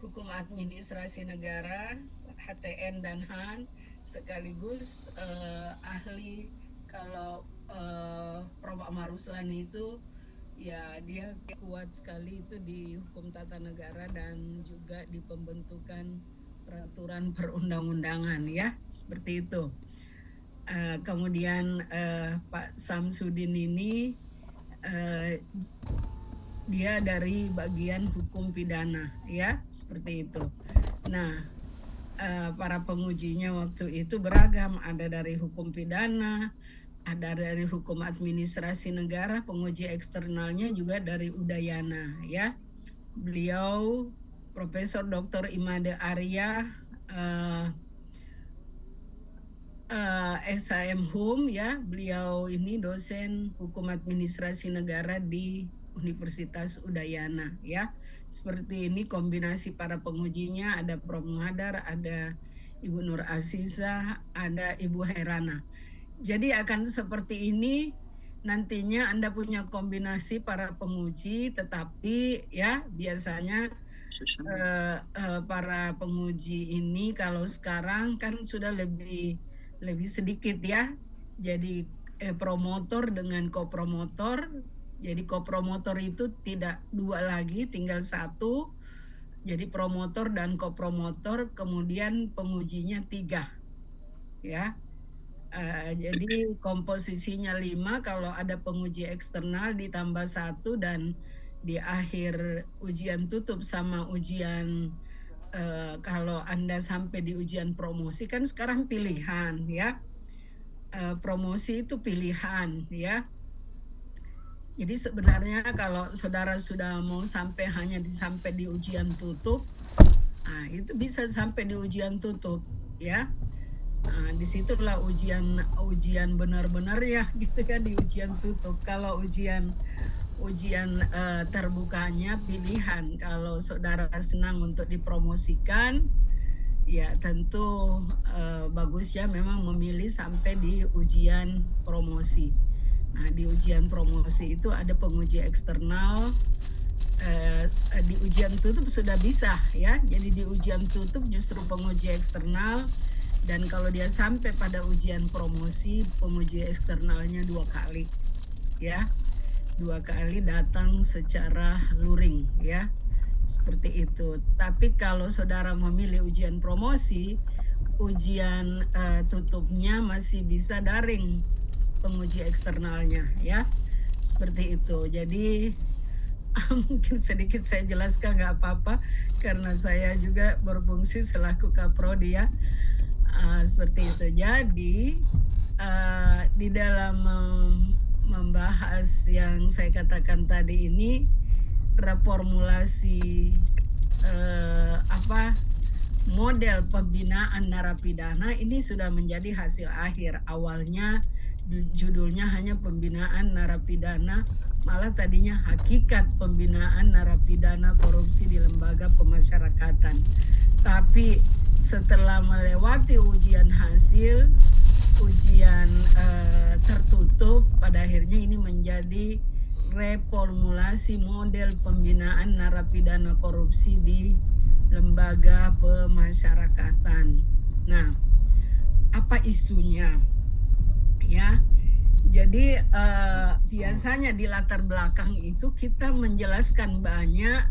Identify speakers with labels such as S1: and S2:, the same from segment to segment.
S1: Hukum Administrasi Negara HTN dan HAN sekaligus ahli. Kalau Prof. Ahmad Ruslan itu ya dia kuat sekali itu di hukum tata negara dan juga di pembentukan peraturan perundang-undangan ya, seperti itu. Kemudian Pak Samsudin ini dia dari bagian hukum pidana ya, seperti itu. Nah, para pengujinya waktu itu beragam, ada dari hukum pidana, ada dari hukum administrasi negara, penguji eksternalnya juga dari Udayana ya. Beliau Profesor Dr. Imade Arya, SHM HUM ya, beliau ini dosen hukum administrasi negara di Universitas Udayana ya. Seperti ini kombinasi para pengujinya, ada Prof. Muhadar, ada Ibu Nur Azizah, ada Ibu Herana. Jadi akan seperti ini nantinya Anda punya kombinasi para penguji, tetapi ya biasanya para penguji ini kalau sekarang kan sudah lebih sedikit ya. Jadi promotor dengan kopromotor. Jadi kopromotor itu tidak dua lagi, tinggal satu. Jadi promotor dan kopromotor, kemudian pengujinya 3 ya. Jadi komposisinya 5, kalau ada penguji eksternal ditambah 1, dan di akhir ujian tutup sama ujian kalau Anda sampai di ujian promosi kan sekarang pilihan ya. Promosi itu pilihan ya. Jadi sebenarnya kalau saudara sudah mau sampai hanya sampai di ujian tutup, itu bisa sampai di ujian tutup ya. Disitulah ujian benar-benar ya gitu kan, di ujian tutup. Kalau ujian terbukanya pilihan. Kalau saudara senang untuk dipromosikan, ya tentu bagus ya memang memilih sampai di ujian promosi. Nah, di ujian promosi itu ada penguji eksternal. Di ujian tutup sudah bisa ya. Jadi di ujian tutup justru penguji eksternal, dan kalau dia sampai pada ujian promosi, penguji eksternalnya 2 kali ya. 2 kali datang secara luring ya. Seperti itu. Tapi kalau saudara memilih ujian promosi, ujian tutupnya masih bisa daring penguji eksternalnya ya, seperti itu. Jadi mungkin sedikit saya jelaskan, nggak apa-apa karena saya juga berfungsi selaku kaprodi ya. Seperti itu. Jadi di dalam membahas yang saya katakan tadi ini, reformulasi model pembinaan narapidana ini sudah menjadi hasil akhir. Awalnya judulnya hanya pembinaan narapidana, malah tadinya hakikat pembinaan narapidana korupsi di lembaga pemasyarakatan. Tapi setelah melewati ujian hasil, ujian tertutup, pada akhirnya ini menjadi reformulasi model pembinaan narapidana korupsi di lembaga pemasyarakatan. Nah, apa isunya? Ya, jadi biasanya di latar belakang itu kita menjelaskan banyak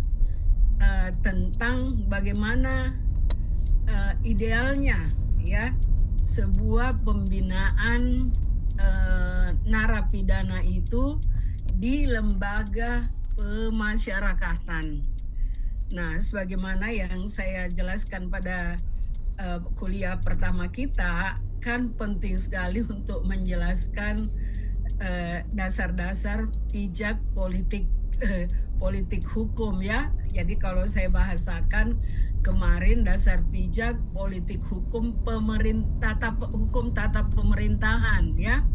S1: tentang bagaimana idealnya ya sebuah pembinaan narapidana itu di lembaga pemasyarakatan. Nah, sebagaimana yang saya jelaskan pada kuliah pertama kita, kan penting sekali untuk menjelaskan dasar-dasar pijak politik hukum ya. Jadi kalau saya bahasakan kemarin, dasar pijak politik hukum hukum tata pemerintahan ya.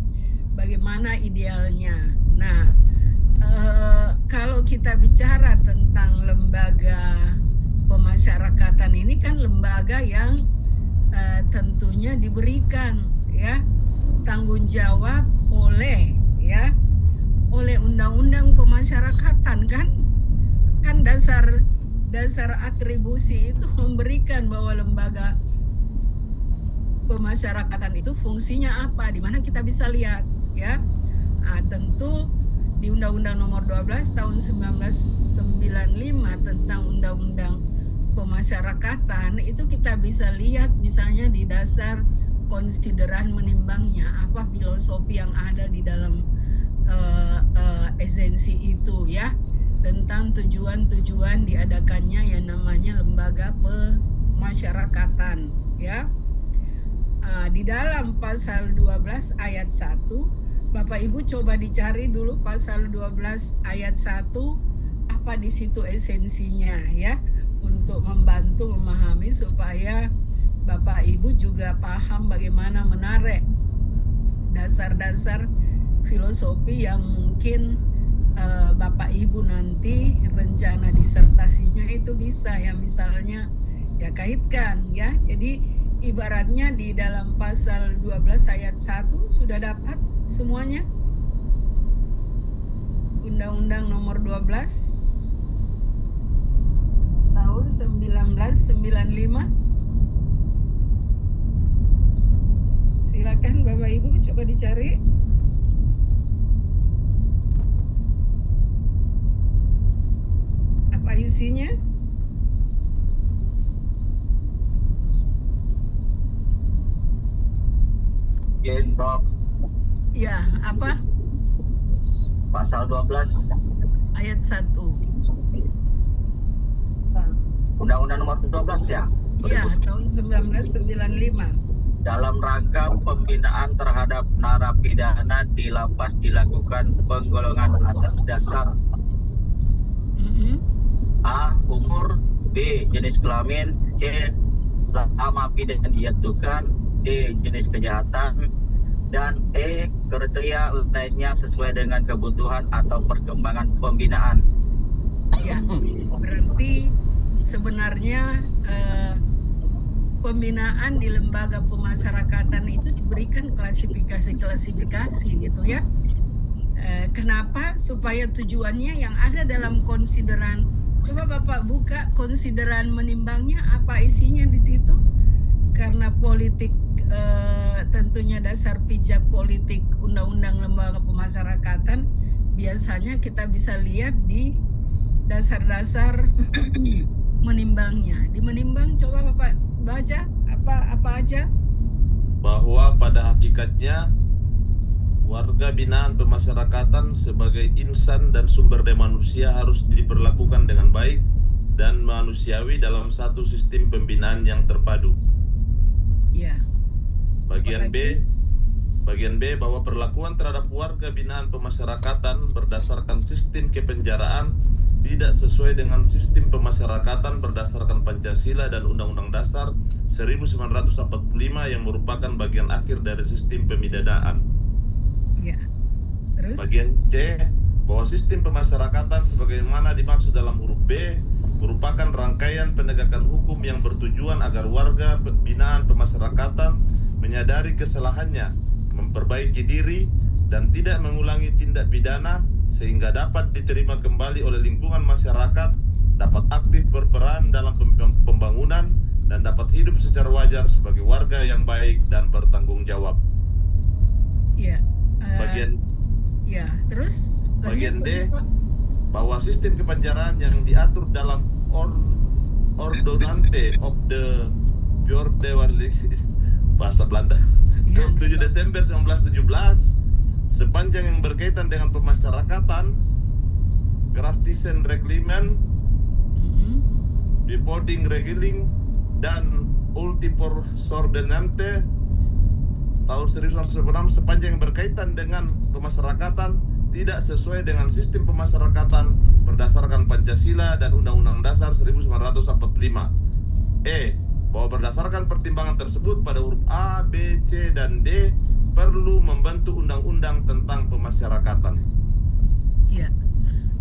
S1: Bagaimana idealnya. Nah, kalau kita bicara tentang lembaga pemasyarakatan ini kan lembaga yang tentunya diberikan ya tanggung jawab oleh undang-undang pemasyarakatan kan dasar dasar atribusi itu memberikan bahwa lembaga pemasyarakatan itu fungsinya apa, di mana kita bisa lihat ya. Tentu di Undang-Undang Nomor 12 tahun 1995 tentang Undang-Undang Pemasyarakatan itu kita bisa lihat misalnya di dasar konsideran menimbangnya apa filosofi yang ada di dalam esensi itu ya, tentang tujuan-tujuan diadakannya yang namanya lembaga pemasyarakatan ya. Di dalam pasal 12 ayat 1, Bapak Ibu coba dicari dulu pasal 12 ayat 1 apa di situ esensinya ya, untuk membantu memahami supaya Bapak Ibu juga paham bagaimana menarik dasar-dasar filosofi yang mungkin Bapak Ibu nanti rencana disertasinya itu bisa ya, misalnya ya kaitkan ya. Jadi ibaratnya di dalam pasal 12 ayat 1 sudah dapat semuanya. Undang-Undang Nomor 12 tahun 1995. Silakan Bapak Ibu coba dicari. Apa isinya? Ya, apa?
S2: Pasal 12
S1: ayat 1.
S2: Undang-Undang Nomor 12 ya?
S1: Iya, tahun 1995.
S2: Dalam rangka pembinaan terhadap narapidana di lapas dilakukan penggolongan atas dasar A. Umur, B. Jenis kelamin, C. Lama pidana dijatuhkan, D. Jenis kejahatan, dan E. Kriteria lainnya sesuai dengan kebutuhan atau perkembangan pembinaan.
S1: Ya, berarti sebenarnya pembinaan di lembaga pemasyarakatan itu diberikan klasifikasi gitu ya. Kenapa? Supaya tujuannya yang ada dalam konsideran. Coba Bapak buka konsideran menimbangnya, apa isinya di situ? Karena politik tentunya dasar pijak politik Undang-Undang Lembaga Pemasyarakatan, biasanya kita bisa lihat di dasar-dasar menimbangnya. Di menimbang coba Bapak baca apa aja?
S3: Bahwa pada hakikatnya warga binaan pemasyarakatan sebagai insan dan sumber daya manusia harus diperlakukan dengan baik dan manusiawi dalam satu sistem pembinaan yang terpadu.
S1: Ya.
S3: Bagian B bahwa perlakuan terhadap warga binaan pemasyarakatan berdasarkan sistem kepenjaraan tidak sesuai dengan sistem pemasyarakatan berdasarkan Pancasila dan Undang-Undang Dasar 1945 yang merupakan bagian akhir dari sistem pemidanaan.
S1: Ya. Terus?
S3: Bagian C bahwa sistem pemasyarakatan sebagaimana dimaksud dalam huruf B merupakan rangkaian penegakan hukum yang bertujuan agar warga binaan pemasyarakatan menyadari kesalahannya, memperbaiki diri, dan tidak mengulangi tindak pidana sehingga dapat diterima kembali oleh lingkungan masyarakat, dapat aktif berperan dalam pembangunan, dan dapat hidup secara wajar sebagai warga yang baik dan bertanggung jawab.
S1: Ya.
S3: Terus bagian D bahwa sistem kepenjaraan yang diatur dalam Ordonance of the bahasa Belanda 7 Desember 1917 sepanjang yang berkaitan dengan pemasyarakatan, Graftissen Reglement, Befording Regeling, dan Ultiporsordonnance tahun 1996 sepanjang yang berkaitan dengan pemasyarakatan tidak sesuai dengan sistem pemasyarakatan berdasarkan Pancasila dan Undang-Undang Dasar 1945. Bahwa berdasarkan pertimbangan tersebut pada huruf A, B, C, dan D perlu membentuk undang-undang tentang pemasyarakatan.
S1: Iya.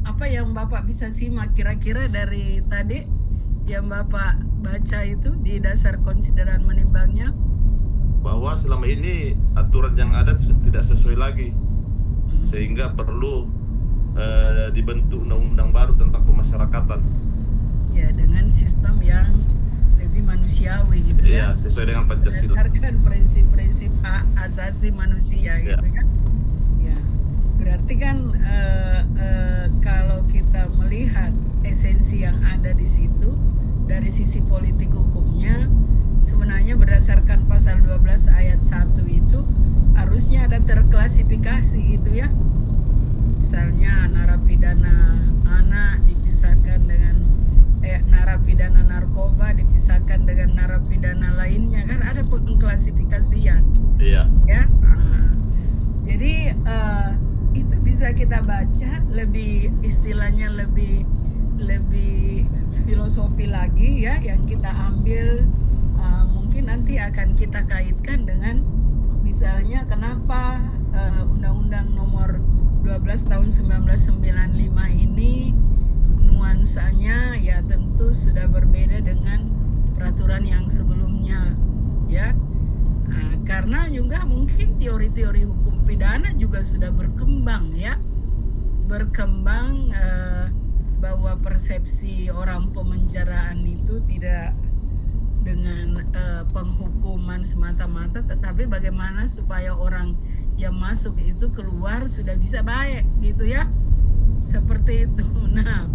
S1: Apa yang Bapak bisa simak kira-kira dari tadi yang Bapak baca itu di dasar konsideran menimbangnya?
S3: Bahwa selama ini aturan yang ada tidak sesuai lagi, sehingga perlu dibentuk undang-undang baru tentang pemasyarakatan.
S1: ya dengan sistem yang lebih manusiawi gitu ya.
S3: Iya, sesuai dengan Pancasila.
S1: Berdasarkan prinsip-prinsip hak asasi manusia
S3: Ya.
S1: gitu kan. Ya, berarti kan kalau kita melihat esensi yang ada di situ dari sisi politik hukumnya, sebenarnya berdasarkan pasal 12 ayat 1 itu harusnya ada terklasifikasi gitu ya. Misalnya narapidana anak dipisahkan dengan narapidana narkoba dipisahkan dengan narapidana lainnya, kan ada pengklasifikasian.
S3: Iya.
S1: Ya, jadi itu bisa kita baca lebih istilahnya lebih filosofi lagi ya, yang kita ambil mungkin nanti akan kita kaitkan dengan misalnya kenapa Undang-Undang Nomor 12 tahun 1995 ini nuansanya ya tentu sudah berbeda dengan peraturan yang sebelumnya ya. Karena juga mungkin teori-teori hukum pidana juga sudah berkembang ya, bahwa persepsi orang pemenjaraan itu tidak dengan penghukuman semata-mata, tetapi bagaimana supaya orang yang masuk itu keluar sudah bisa baik gitu ya, seperti itu. Nah,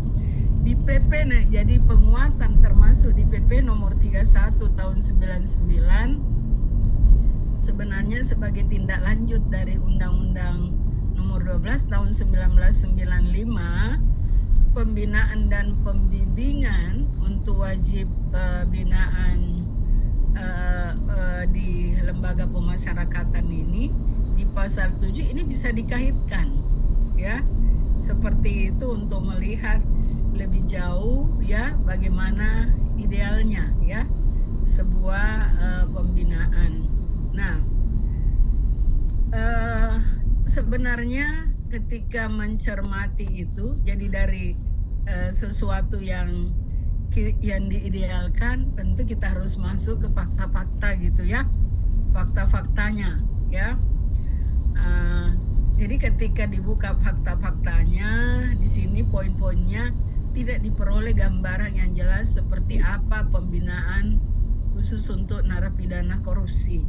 S1: di PP jadi penguatan termasuk di PP nomor 31 tahun 99 sebenarnya sebagai tindak lanjut dari Undang-Undang nomor 12 tahun 1995, pembinaan dan pembimbingan untuk wajib binaan di lembaga pemasyarakatan ini di pasal 7 ini bisa dikaitkan ya, seperti itu untuk melihat lebih jauh ya bagaimana idealnya ya sebuah pembinaan. Nah, sebenarnya ketika mencermati itu, jadi dari sesuatu yang diidealkan, tentu kita harus masuk ke fakta-fakta gitu ya, fakta-faktanya ya. Jadi ketika dibuka fakta-faktanya, di sini poin-poinnya tidak diperoleh gambaran yang jelas seperti apa pembinaan khusus untuk narapidana korupsi.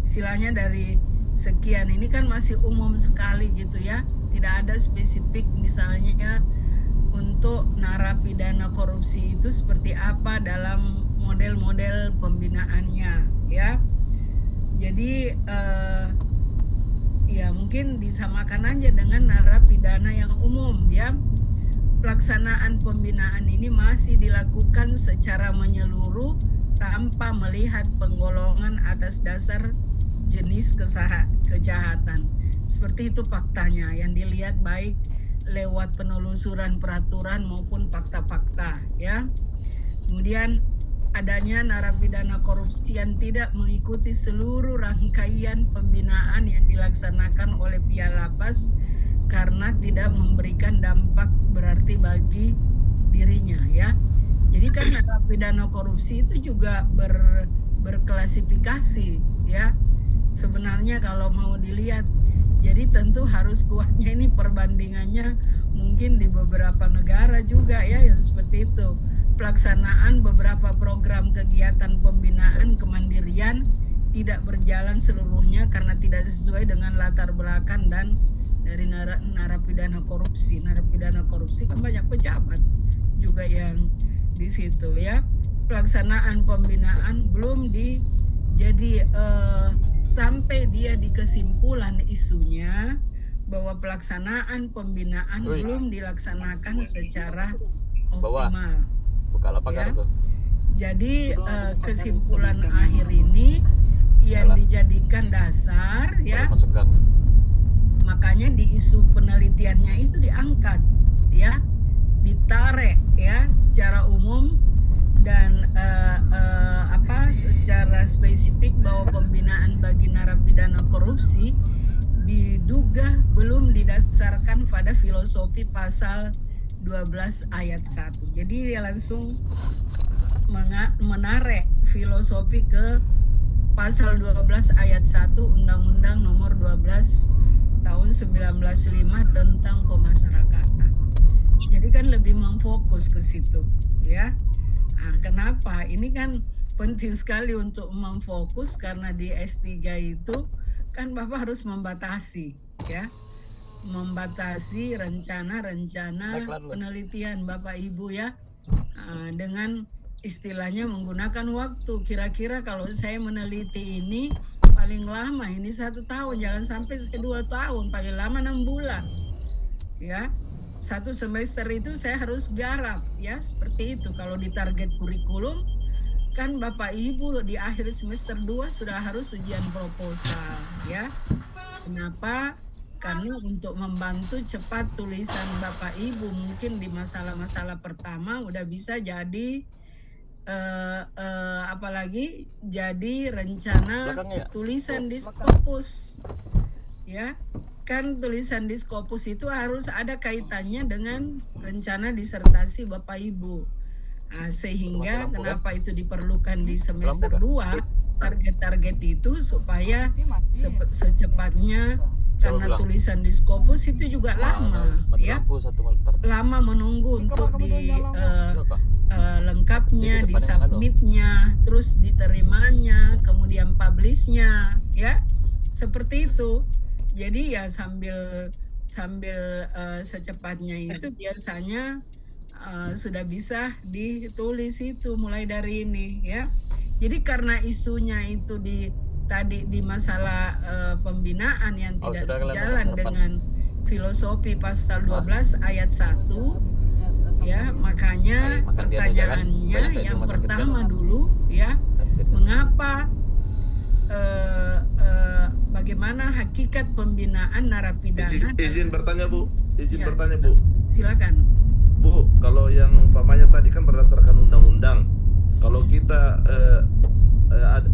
S1: Istilahnya dari sekian ini kan masih umum sekali gitu ya, tidak ada spesifik misalnya untuk narapidana korupsi itu seperti apa dalam model-model pembinaannya ya. Jadi ya mungkin disamakan aja dengan narapidana yang umum ya. Pelaksanaan pembinaan ini masih dilakukan secara menyeluruh tanpa melihat penggolongan atas dasar jenis kejahatan. Seperti itu faktanya yang dilihat baik lewat penelusuran peraturan maupun fakta-fakta ya. Kemudian adanya narapidana korupsi yang tidak mengikuti seluruh rangkaian pembinaan yang dilaksanakan oleh pihak lapas karena tidak memberikan dampak berarti bagi dirinya ya. Jadi kan narapidana korupsi itu juga berklasifikasi ya. Sebenarnya kalau mau dilihat, jadi tentu harus kuatnya ini perbandingannya mungkin di beberapa negara juga ya yang seperti itu. Pelaksanaan beberapa program kegiatan pembinaan kemandirian tidak berjalan seluruhnya karena tidak sesuai dengan latar belakang dan dari narapidana korupsi. Narapidana korupsi kan banyak pejabat juga yang di situ ya. Pelaksanaan pembinaan belum jadi sampai dia di kesimpulan isunya bahwa pelaksanaan pembinaan belum dilaksanakan secara optimal. Ya. Jadi kesimpulan akhir ini yang dijadikan dasar ya. Makanya di isu penelitiannya itu diangkat ya, ditarik ya secara umum dan secara spesifik bahwa pembinaan bagi narapidana korupsi diduga belum didasarkan pada filosofi pasal 12 ayat 1. Jadi dia langsung menarik filosofi ke pasal 12 ayat 1 Undang-Undang Nomor 12 tahun 1995 tentang pemasyarakatan. Jadi kan lebih memfokus ke situ ya. Kenapa? Ini kan penting sekali untuk memfokus karena di S3 itu kan Bapak harus membatasi ya. Membatasi rencana-rencana penelitian Bapak Ibu ya. Dengan istilahnya menggunakan waktu. Kira-kira kalau saya meneliti ini paling lama ini 1 tahun, jangan sampai 2 tahun, paling lama 6 bulan. Ya. 1 semester itu saya harus garap ya, seperti itu. Kalau di target kurikulum kan Bapak Ibu di akhir semester 2 sudah harus ujian proposal ya. Kenapa? Karena untuk membantu cepat tulisan Bapak Ibu mungkin di masalah-masalah pertama udah bisa jadi apalagi jadi rencana tulisan di Scopus ya. Kan tulisan di Scopus itu harus ada kaitannya dengan rencana disertasi Bapak Ibu. Sehingga kenapa itu diperlukan di semester 2 target-target itu supaya secepatnya, karena tulisan di Scopus itu juga lama ya, lama menunggu untuk di lengkapnya, disubmitnya, terus diterimanya, kemudian publishnya ya, seperti itu. Jadi ya sambil secepatnya itu biasanya sudah bisa ditulis itu mulai dari ini ya. Jadi karena isunya itu tadi di masalah pembinaan yang tidak sejalan dengan filosofi pasal 12 ayat 1 ya, makanya pertanyaannya yang pertama dulu ya, mengapa bagaimana hakikat pembinaan narapidana?
S3: Izin bertanya Bu,
S1: Ya,
S3: bertanya Bu.
S1: silakan.
S3: Bu, kalau yang umpamanya tadi kan berdasarkan undang-undang, kalau kita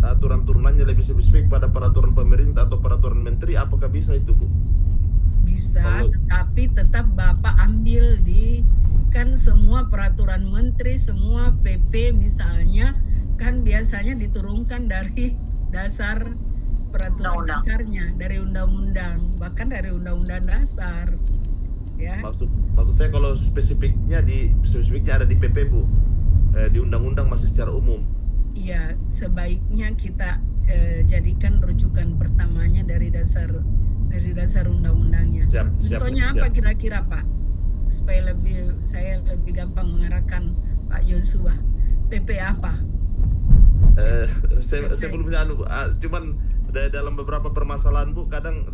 S3: aturan turunannya lebih spesifik pada peraturan pemerintah atau peraturan menteri, apakah bisa itu Bu?
S1: Bisa, tetapi tetap Bapak ambil kan semua peraturan menteri, semua PP misalnya kan biasanya diturunkan dari dasar peraturan dasarnya, dari undang-undang, bahkan dari undang-undang dasar ya.
S3: Maksud saya kalau spesifiknya ada di PP Bu, di undang-undang masih secara umum.
S1: Iya, sebaiknya kita jadikan rujukan pertamanya dari dasar undang-undangnya. Contohnya apa kira-kira Pak? Supaya saya lebih gampang mengarahkan Pak Yosua. PP apa?
S3: Saya belum punya cuman dalam beberapa permasalahan Bu, kadang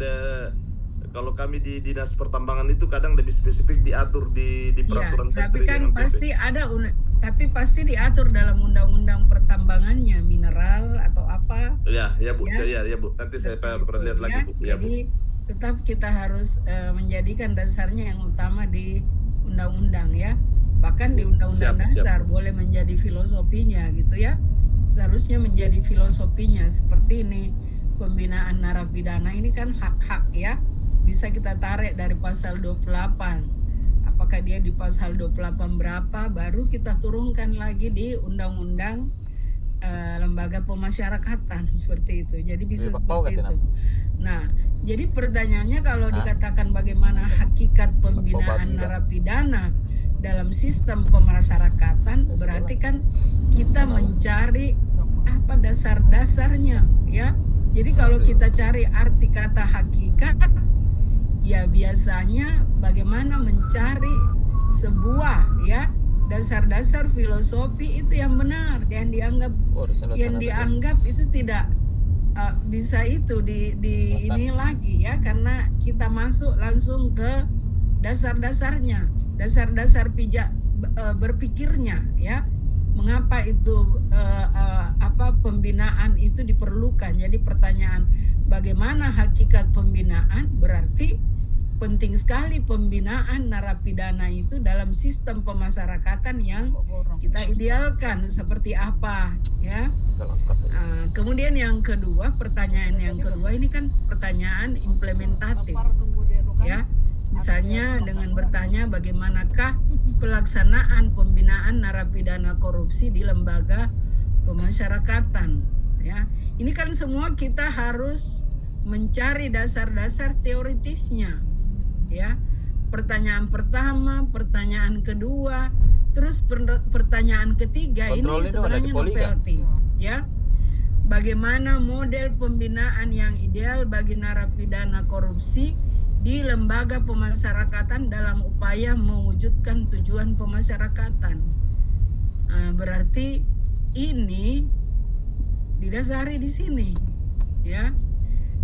S3: kalau kami di dinas pertambangan itu kadang lebih spesifik diatur di peraturan
S1: menteri. Tapi kan pasti
S3: PP.
S1: tapi pasti diatur dalam undang-undang pertambangannya, mineral atau apa?
S3: Ya Bu, ya Bu. Nanti saya pernah lihat lagi Bu. Ya,
S1: jadi tetap kita harus menjadikan dasarnya yang utama di undang-undang ya. Bahkan di undang-undang dasar boleh menjadi filosofinya gitu ya. Seharusnya menjadi filosofinya seperti ini. Pembinaan narapidana ini kan hak-hak ya. Bisa kita tarik dari pasal 28. Apakah dia di pasal 28 berapa, baru kita turunkan lagi di undang-undang lembaga pemasyarakatan seperti itu. Jadi bisa seperti itu. Nah, jadi pertanyaannya kalau dikatakan bagaimana hakikat pembinaan narapidana dalam sistem pemasyarakatan, berarti kan kita mencari apa dasar-dasarnya ya. Jadi kalau kita cari arti kata hakikat, ya biasanya bagaimana mencari sebuah ya dasar-dasar filosofi itu yang benar, yang dianggap itu tidak bisa itu di ini lagi ya, karena kita masuk langsung ke dasar-dasarnya, dasar-dasar berpikirnya ya. Mengapa itu pembinaan itu diperlukan? Jadi pertanyaan bagaimana hakikat pembinaan, berarti penting sekali pembinaan narapidana itu dalam sistem pemasyarakatan yang kita idealkan seperti apa ya. Kemudian yang kedua, pertanyaan yang kedua ini kan pertanyaan implementatif ya. Misalnya dengan bertanya bagaimanakah pelaksanaan pembinaan narapidana korupsi di lembaga pemasyarakatan ya. Ini kan semua kita harus mencari dasar-dasar teoritisnya ya. Pertanyaan pertama, pertanyaan kedua, Terus pertanyaan ketiga
S4: Kontrol
S1: ini
S4: ini mana,
S1: sebenarnya
S4: di Poli kah?
S1: novelty, ya. Bagaimana model pembinaan yang ideal bagi narapidana korupsi di lembaga pemasyarakatan dalam upaya mewujudkan tujuan pemasyarakatan. Berarti ini didasari di sini, ya.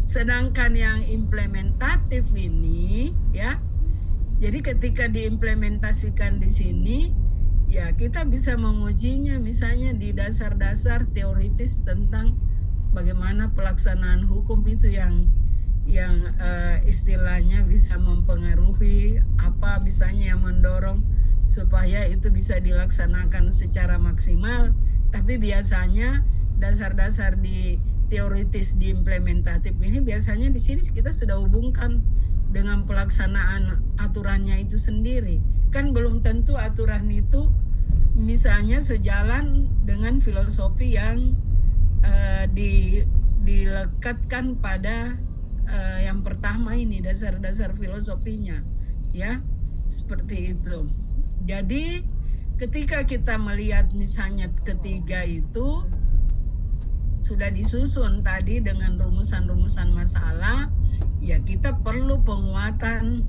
S1: Sedangkan yang implementatif ini, ya. Jadi ketika diimplementasikan di sini, ya kita bisa mengujinya misalnya di dasar-dasar teoritis tentang bagaimana pelaksanaan hukum itu yang istilahnya bisa mempengaruhi apa misalnya yang mendorong supaya itu bisa dilaksanakan secara maksimal. Tapi biasanya dasar-dasar di teoritis di implementatif ini biasanya di sini kita sudah hubungkan dengan pelaksanaan aturannya itu sendiri. Kan belum tentu aturan itu misalnya sejalan dengan filosofi yang dilekatkan pada yang pertama ini, dasar-dasar filosofinya, ya, seperti itu. Jadi ketika kita melihat misalnya ketiga itu sudah disusun tadi dengan rumusan-rumusan masalah, ya kita perlu penguatan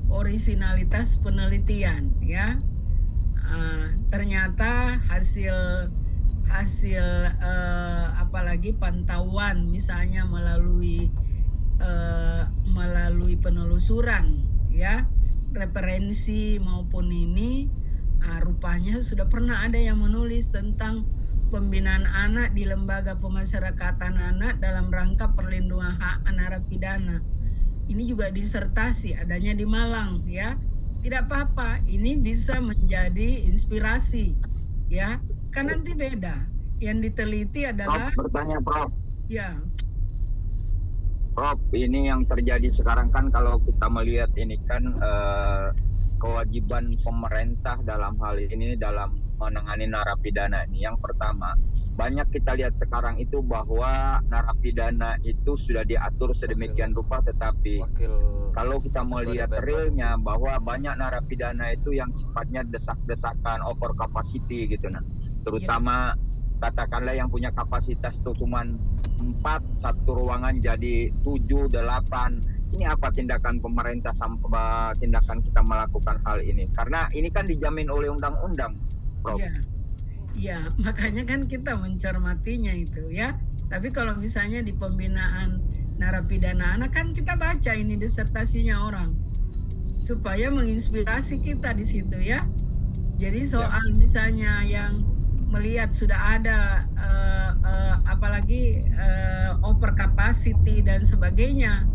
S1: orisinalitas penelitian, ya. Ternyata hasil apalagi pantauan misalnya melalui penelusuran, ya, referensi maupun ini, rupanya sudah pernah ada yang menulis tentang pembinaan anak di lembaga pemasyarakatan anak dalam rangka perlindungan hak narapidana. Ini juga disertasi adanya di Malang, ya. Tidak apa-apa, ini bisa menjadi inspirasi, ya. Kan nanti beda. Yang diteliti adalah
S5: bertanya Prof.
S1: Ya.
S5: Prof, ini yang terjadi sekarang kan kalau kita melihat ini kan kewajiban pemerintah dalam hal ini dalam menangani narapidana ini. Yang pertama, banyak kita lihat sekarang itu bahwa narapidana itu sudah diatur sedemikian rupa, tetapi kalau kita melihat realnya bahwa banyak narapidana itu yang sifatnya desak-desakan, over capacity gitu, nah. Terutama katakanlah yang punya kapasitas itu cuman 4, satu ruangan jadi 7, 8. Ini apa tindakan pemerintah sampai tindakan kita melakukan hal ini? Karena ini kan dijamin oleh undang-undang, Prof.
S1: Ya, makanya kan kita mencermatinya itu, ya. Tapi kalau misalnya di pembinaan narapidana anak kan kita baca ini disertasinya orang supaya menginspirasi kita di situ, ya. Jadi soal misalnya yang melihat sudah ada apalagi over capacity dan sebagainya,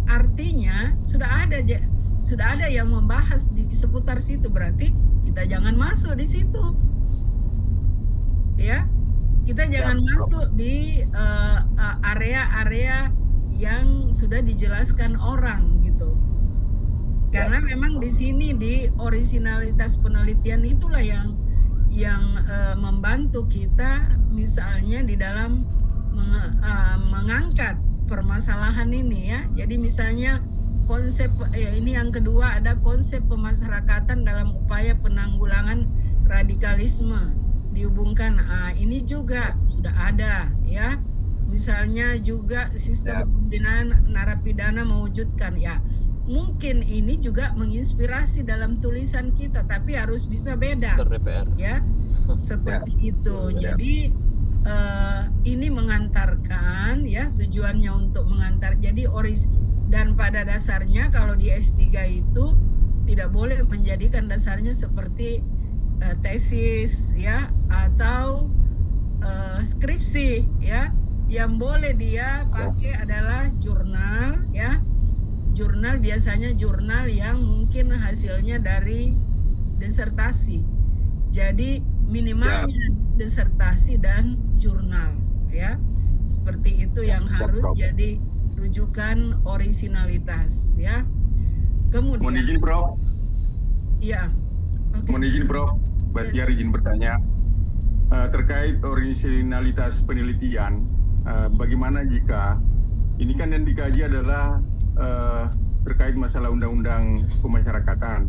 S1: artinya sudah ada yang membahas di seputar situ, berarti kita jangan masuk di situ, ya. Kita jangan masuk di area-area yang sudah dijelaskan orang gitu, karena memang di sini di orisinalitas penelitian itulah yang membantu kita misalnya di dalam mengangkat permasalahan ini, ya. Jadi misalnya konsep ini yang kedua ada konsep pemasyarakatan dalam upaya penanggulangan radikalisme dihubungkan, ini juga sudah ada, ya. Misalnya juga sistem pembinaan narapidana mewujudkan, ya. Mungkin ini juga menginspirasi dalam tulisan kita, tapi harus bisa beda, ya, seperti itu. Jadi ini mengantarkan, ya, tujuannya untuk mengantar. Jadi dan pada dasarnya kalau di S3 itu tidak boleh menjadikan dasarnya seperti tesis, ya, atau skripsi, ya. Yang boleh dia pakai adalah jurnal, ya. Jurnal biasanya jurnal yang mungkin hasilnya dari disertasi. Jadi minimalnya disertasi dan jurnal, ya. Seperti itu yang harus jadi rujukan orisinalitas, ya. Kemudian
S6: mohon izin, Prof.
S1: Ya. Okay.
S6: Mohon izin, Prof. Batiar izin bertanya terkait orisinalitas penelitian. Bagaimana jika ini kan yang dikaji adalah terkait masalah undang-undang pemasyarakatan.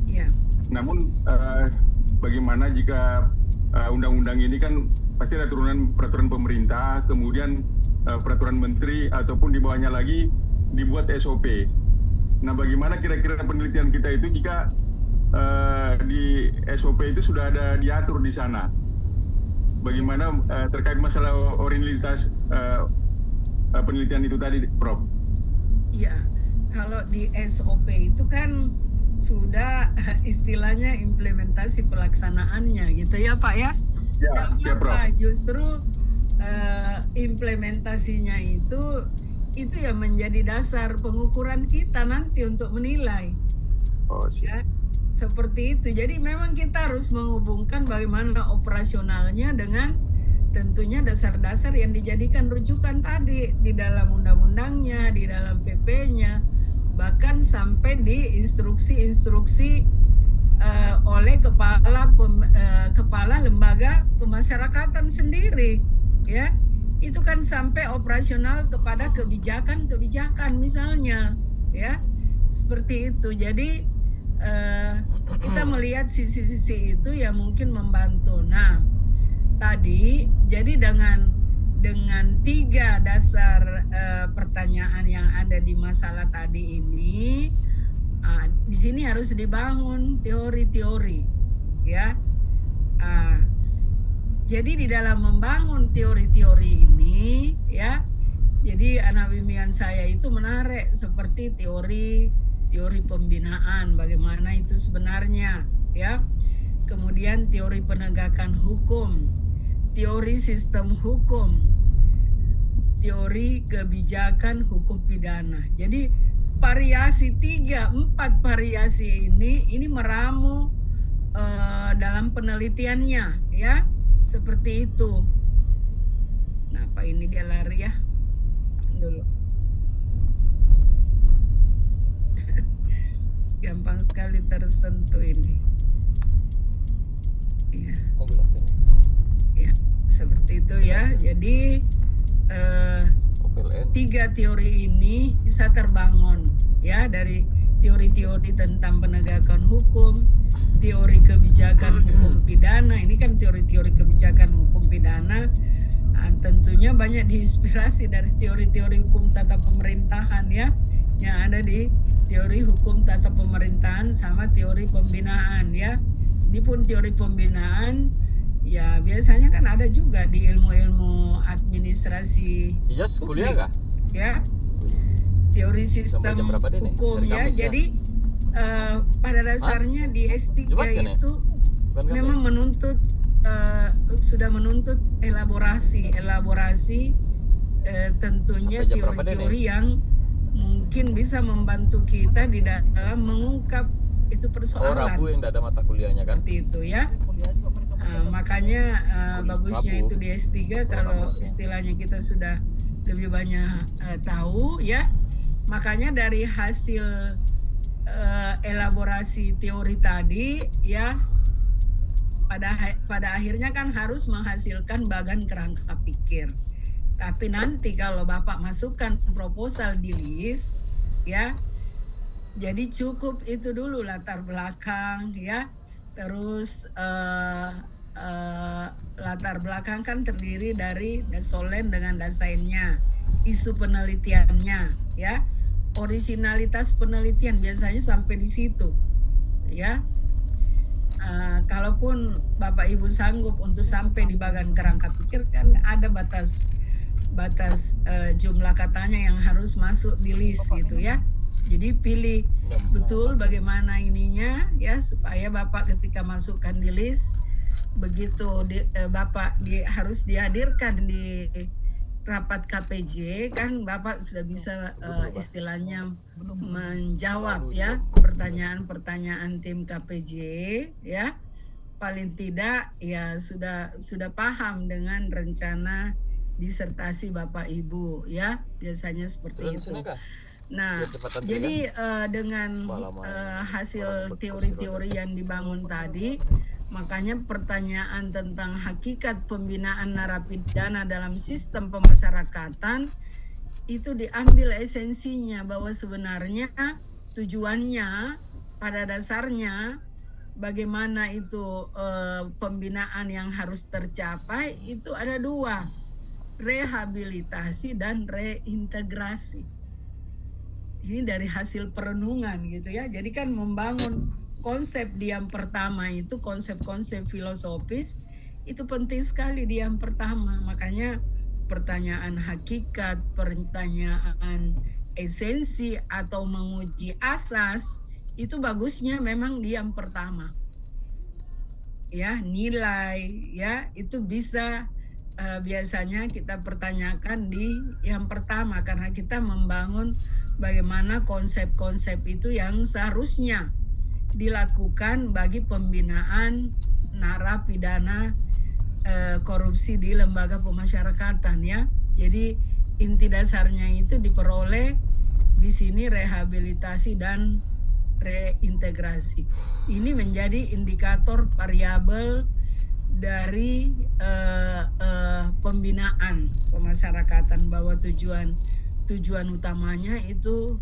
S1: Ya.
S6: Namun bagaimana jika undang-undang ini kan pasti ada peraturan pemerintah, kemudian peraturan menteri ataupun di bawahnya lagi dibuat SOP. Nah, bagaimana kira-kira penelitian kita itu jika di SOP itu sudah ada diatur di sana? Bagaimana terkait masalah originalitas penelitian itu tadi, Prof?
S1: Iya, kalau di SOP itu kan sudah istilahnya implementasi pelaksanaannya gitu ya Pak ya.
S6: Ya, siap Prof.
S1: Justru implementasinya itu yang menjadi dasar pengukuran kita nanti untuk menilai.
S6: Oh, siap.
S1: Ya, seperti itu. Jadi memang kita harus menghubungkan bagaimana operasionalnya dengan tentunya dasar-dasar yang dijadikan rujukan tadi di dalam undang-undangnya, di dalam PP-nya, bahkan sampai di instruksi-instruksi oleh kepala lembaga pemasyarakatan sendiri, ya. Itu kan sampai operasional kepada kebijakan misalnya, ya, seperti itu. Jadi kita melihat sisi-sisi itu yang mungkin membantu. Nah, tadi jadi dengan 3 dasar pertanyaan yang ada di masalah tadi ini, di sini harus dibangun teori-teori, ya. Jadi di dalam membangun teori-teori ini, ya, jadi anak bimbingan saya itu menarik seperti teori pembinaan, bagaimana itu sebenarnya, ya. Kemudian teori penegakan hukum, teori sistem hukum, teori kebijakan hukum pidana. Jadi variasi 3-4 variasi ini meramu dalam penelitiannya, ya, seperti itu. Nah, Pak, ini dia lari ya dulu. Gampang sekali tersentuh ini. Iya. Ya, seperti itu ya. Jadi 3 teori ini bisa terbangun, ya, dari teori-teori tentang penegakan hukum, teori kebijakan hukum pidana. Ini kan teori-teori kebijakan hukum pidana, tentunya banyak diinspirasi dari teori-teori hukum tata pemerintahan, ya, yang ada di teori hukum tata pemerintahan sama teori pembinaan, ya. Ini pun teori pembinaan, ya, biasanya kan ada juga di ilmu-ilmu administrasi
S4: kuliah kah?
S1: Ya, teori sistem hukum, ya. Jadi pada dasarnya di S3 itu memang menuntut sudah menuntut elaborasi tentunya teori-teori yang mungkin bisa membantu kita di dalam mengungkap itu persoalan.
S4: Rabu yang tidak ada mata kuliahnya kan?
S1: Seperti itu, ya. Makanya bagusnya itu di S3 kalau istilahnya kita sudah lebih banyak tahu, ya. Makanya dari hasil elaborasi teori tadi, ya, pada akhirnya kan harus menghasilkan bagan kerangka pikir. Tapi nanti kalau Bapak masukkan proposal di list, ya, jadi cukup itu dulu latar belakang, ya. Terus latar belakang kan terdiri dari dasolen dengan dasainnya, isu penelitiannya, ya, originalitas penelitian biasanya sampai di situ, ya. Kalaupun Bapak Ibu sanggup untuk sampai di bagan kerangka pikir, kan ada batas jumlah katanya yang harus masuk di list gitu, ya. Jadi pilih betul bagaimana ininya, ya, supaya Bapak ketika masukkan di list, begitu Bapak harus dihadirkan di rapat KPJ, kan Bapak sudah bisa istilahnya menjawab, ya, pertanyaan-pertanyaan tim KPJ, ya. Paling tidak ya sudah paham dengan rencana disertasi Bapak Ibu, ya, biasanya seperti itu. Nah, jadi dengan hasil teori-teori yang dibangun tadi, makanya pertanyaan tentang hakikat pembinaan narapidana dalam sistem pemasyarakatan itu diambil esensinya, bahwa sebenarnya tujuannya pada dasarnya bagaimana itu pembinaan yang harus tercapai itu ada dua, rehabilitasi dan reintegrasi. Ini dari hasil perenungan gitu ya. Jadi kan membangun konsep di yang pertama itu, konsep-konsep filosofis itu penting sekali di yang pertama. Makanya pertanyaan hakikat, pertanyaan esensi atau menguji asas itu bagusnya memang di yang pertama. Ya, nilai ya itu bisa biasanya kita pertanyakan di yang pertama karena kita membangun bagaimana konsep-konsep itu yang seharusnya dilakukan bagi pembinaan narapidana korupsi di lembaga pemasyarakatan ya. Jadi inti dasarnya itu diperoleh di sini rehabilitasi dan reintegrasi. Ini menjadi indikator variabel dari pembinaan pemasyarakatan bahwa tujuan utamanya itu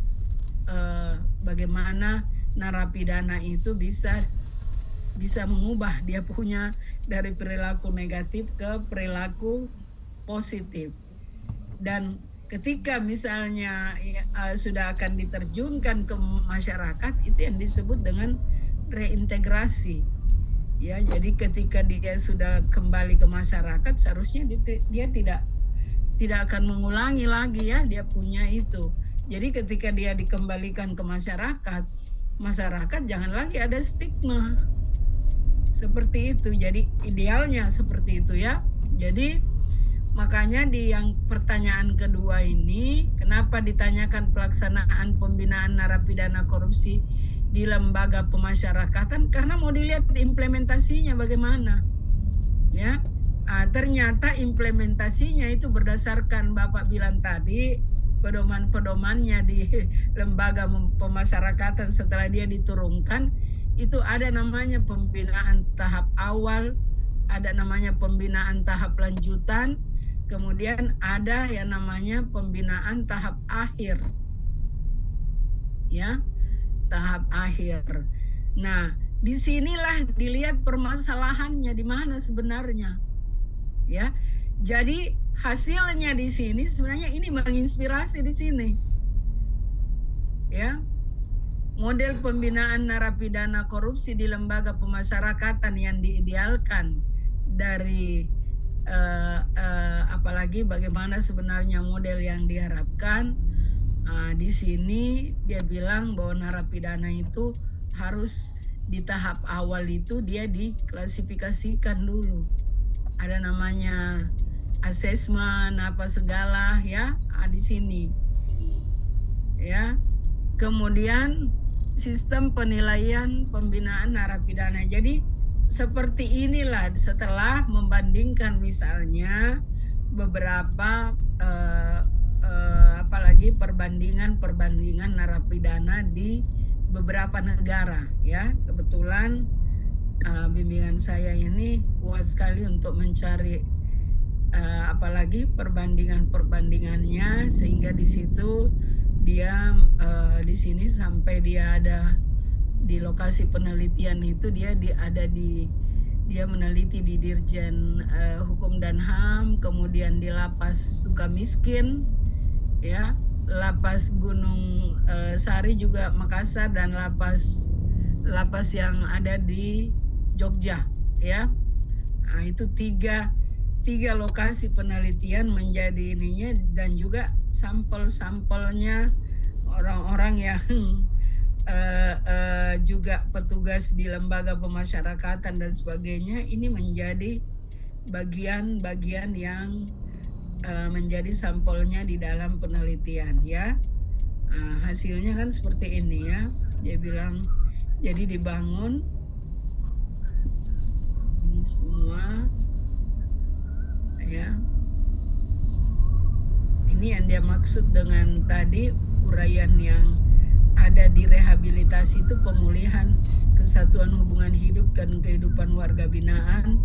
S1: bagaimana narapidana itu bisa mengubah dia punya dari perilaku negatif ke perilaku positif. Dan ketika misalnya sudah akan diterjunkan ke masyarakat itu yang disebut dengan reintegrasi. Ya, jadi ketika dia sudah kembali ke masyarakat seharusnya dia tidak akan mengulangi lagi ya dia punya itu. Jadi ketika dia dikembalikan ke masyarakat jangan lagi ada stigma. Seperti itu. Jadi idealnya seperti itu ya. Jadi makanya di yang pertanyaan kedua ini, kenapa ditanyakan pelaksanaan pembinaan narapidana korupsi di lembaga pemasyarakatan? Karena mau dilihat implementasinya bagaimana. Ya. Ternyata implementasinya itu berdasarkan Bapak bilang tadi, pedoman-pedomannya di lembaga pemasyarakatan setelah dia diturunkan, itu ada namanya pembinaan tahap awal, ada namanya pembinaan tahap lanjutan, kemudian ada yang namanya pembinaan tahap akhir. Ya, tahap akhir. Nah, disinilah dilihat permasalahannya di mana sebenarnya. Ya, jadi hasilnya di sini sebenarnya ini menginspirasi di sini. Ya, model pembinaan narapidana korupsi di lembaga pemasyarakatan yang diidealkan dari apalagi bagaimana sebenarnya model yang diharapkan. Di sini dia bilang bahwa narapidana itu harus di tahap awal itu dia diklasifikasikan dulu. Ada namanya asesmen apa segala ya di sini. Ya. Kemudian sistem penilaian pembinaan narapidana. Jadi seperti inilah setelah membandingkan misalnya beberapa apalagi perbandingan narapidana di beberapa negara ya. Kebetulan bimbingan saya ini kuat sekali untuk mencari apalagi perbandingannya sehingga di situ dia di sini sampai dia ada di lokasi penelitian itu dia meneliti di Dirjen Hukum dan HAM, kemudian di Lapas Sukamiskin, ya, Lapas Gunung Sari juga Makassar dan lapas yang ada di Jogja, ya. Nah, itu tiga lokasi penelitian menjadi ininya dan juga sampel-sampelnya orang-orang yang juga petugas di lembaga pemasyarakatan dan sebagainya ini menjadi bagian-bagian yang menjadi sampelnya di dalam penelitian ya. Hasilnya kan seperti ini ya. Dia bilang jadi dibangun ini semua ya. Ini yang dia maksud dengan tadi uraian yang ada di rehabilitasi itu pemulihan kesatuan hubungan hidup dan kehidupan warga binaan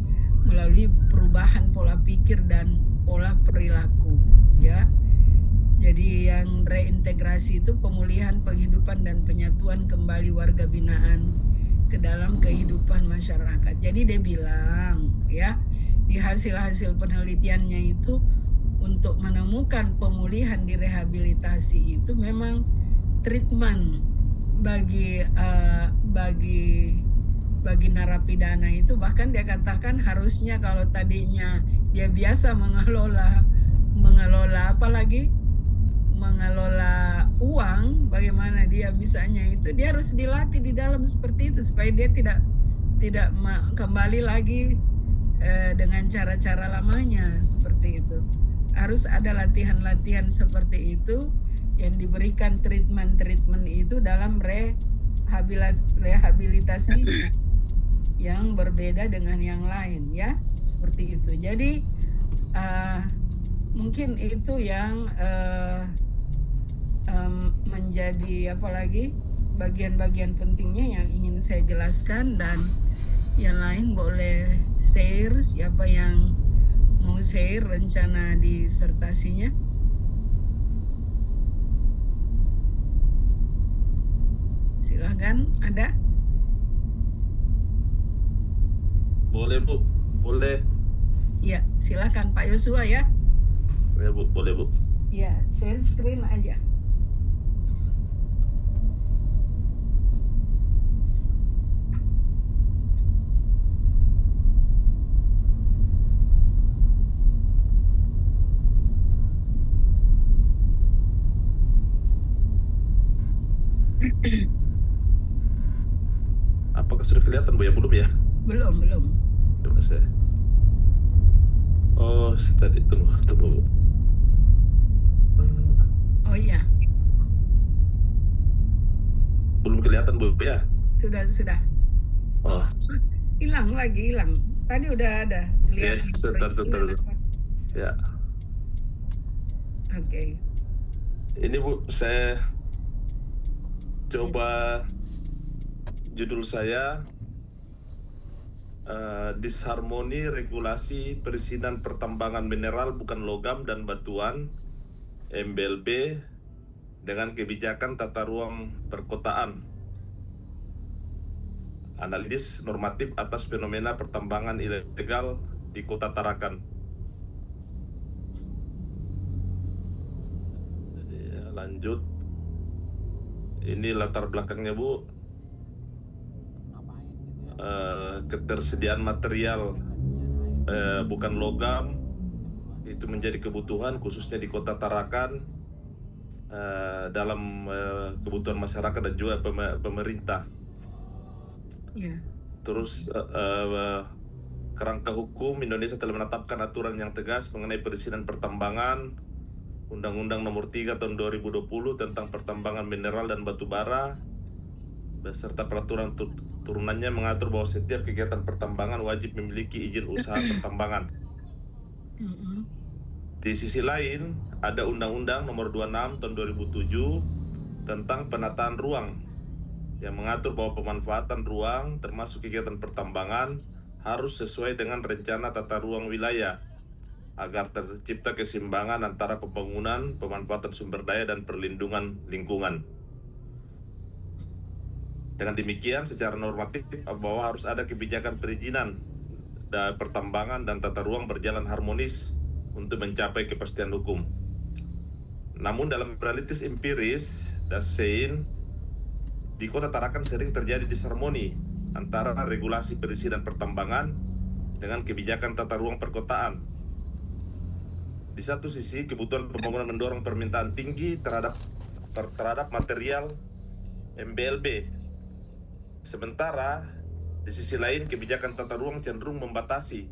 S1: melalui perubahan pola pikir dan pola perilaku ya. Jadi yang reintegrasi itu pemulihan penghidupan dan penyatuan kembali warga binaan ke dalam kehidupan masyarakat. Jadi dia bilang ya, di hasil-hasil penelitiannya itu untuk menemukan pemulihan di rehabilitasi itu memang treatment bagi narapidana itu, bahkan dia katakan harusnya kalau tadinya dia biasa mengelola apalagi mengelola uang, bagaimana dia misalnya itu, dia harus dilatih di dalam seperti itu supaya dia tidak kembali lagi dengan cara-cara lamanya seperti itu. Harus ada latihan-latihan seperti itu yang diberikan treatment itu dalam rehabilitasi yang berbeda dengan yang lain ya, seperti itu. Jadi mungkin itu yang menjadi apalagi bagian-bagian pentingnya yang ingin saya jelaskan, dan yang lain boleh share, siapa yang mau share rencana disertasinya. Silahkan, ada?
S3: Boleh Bu, boleh.
S1: Ya, silahkan Pak Yosua ya.
S3: Ya Bu, boleh Bu.
S1: Ya, share screen aja.
S3: Apakah sudah kelihatan Bu ya? Belum ya?
S1: Belum.
S3: Coba saya. Oh, tadi tunggu.
S1: Oh iya,
S3: Belum kelihatan Bu ya?
S1: sudah.
S3: Oh,
S1: Hilang. Tadi udah ada.
S3: Oke, sebentar. Ya.
S1: Oke.
S3: Ini Bu, saya coba judul saya disharmoni regulasi perizinan pertambangan mineral bukan logam dan batuan MBLB dengan kebijakan tata ruang perkotaan. Analisis normatif atas fenomena pertambangan ilegal di Kota Tarakan. Ya, lanjut. Ini latar belakangnya Bu. Ketersediaan material bukan logam itu menjadi kebutuhan khususnya di Kota Tarakan dalam kebutuhan masyarakat dan juga pemerintah.
S1: Ya.
S3: Terus kerangka hukum Indonesia telah menetapkan aturan yang tegas mengenai perizinan pertambangan, Undang-Undang Nomor 3 Tahun 2020 tentang pertambangan mineral dan batu bara, beserta peraturan turunannya mengatur bahwa setiap kegiatan pertambangan wajib memiliki izin usaha pertambangan. Di sisi lain, ada Undang-Undang Nomor 26 Tahun 2007 tentang penataan ruang yang mengatur bahwa pemanfaatan ruang termasuk kegiatan pertambangan harus sesuai dengan rencana tata ruang wilayah agar tercipta keseimbangan antara pembangunan, pemanfaatan sumber daya, dan perlindungan lingkungan. Dengan demikian, secara normatif bahwa harus ada kebijakan perizinan dan pertambangan dan tata ruang berjalan harmonis untuk mencapai kepastian hukum. Namun dalam realitas empiris, Dasein, di Kota Tarakan sering terjadi disharmoni antara regulasi perizinan pertambangan dengan kebijakan tata ruang perkotaan. Di satu sisi, kebutuhan pembangunan mendorong permintaan tinggi terhadap material MBLB. Sementara, di sisi lain, kebijakan tata ruang cenderung membatasi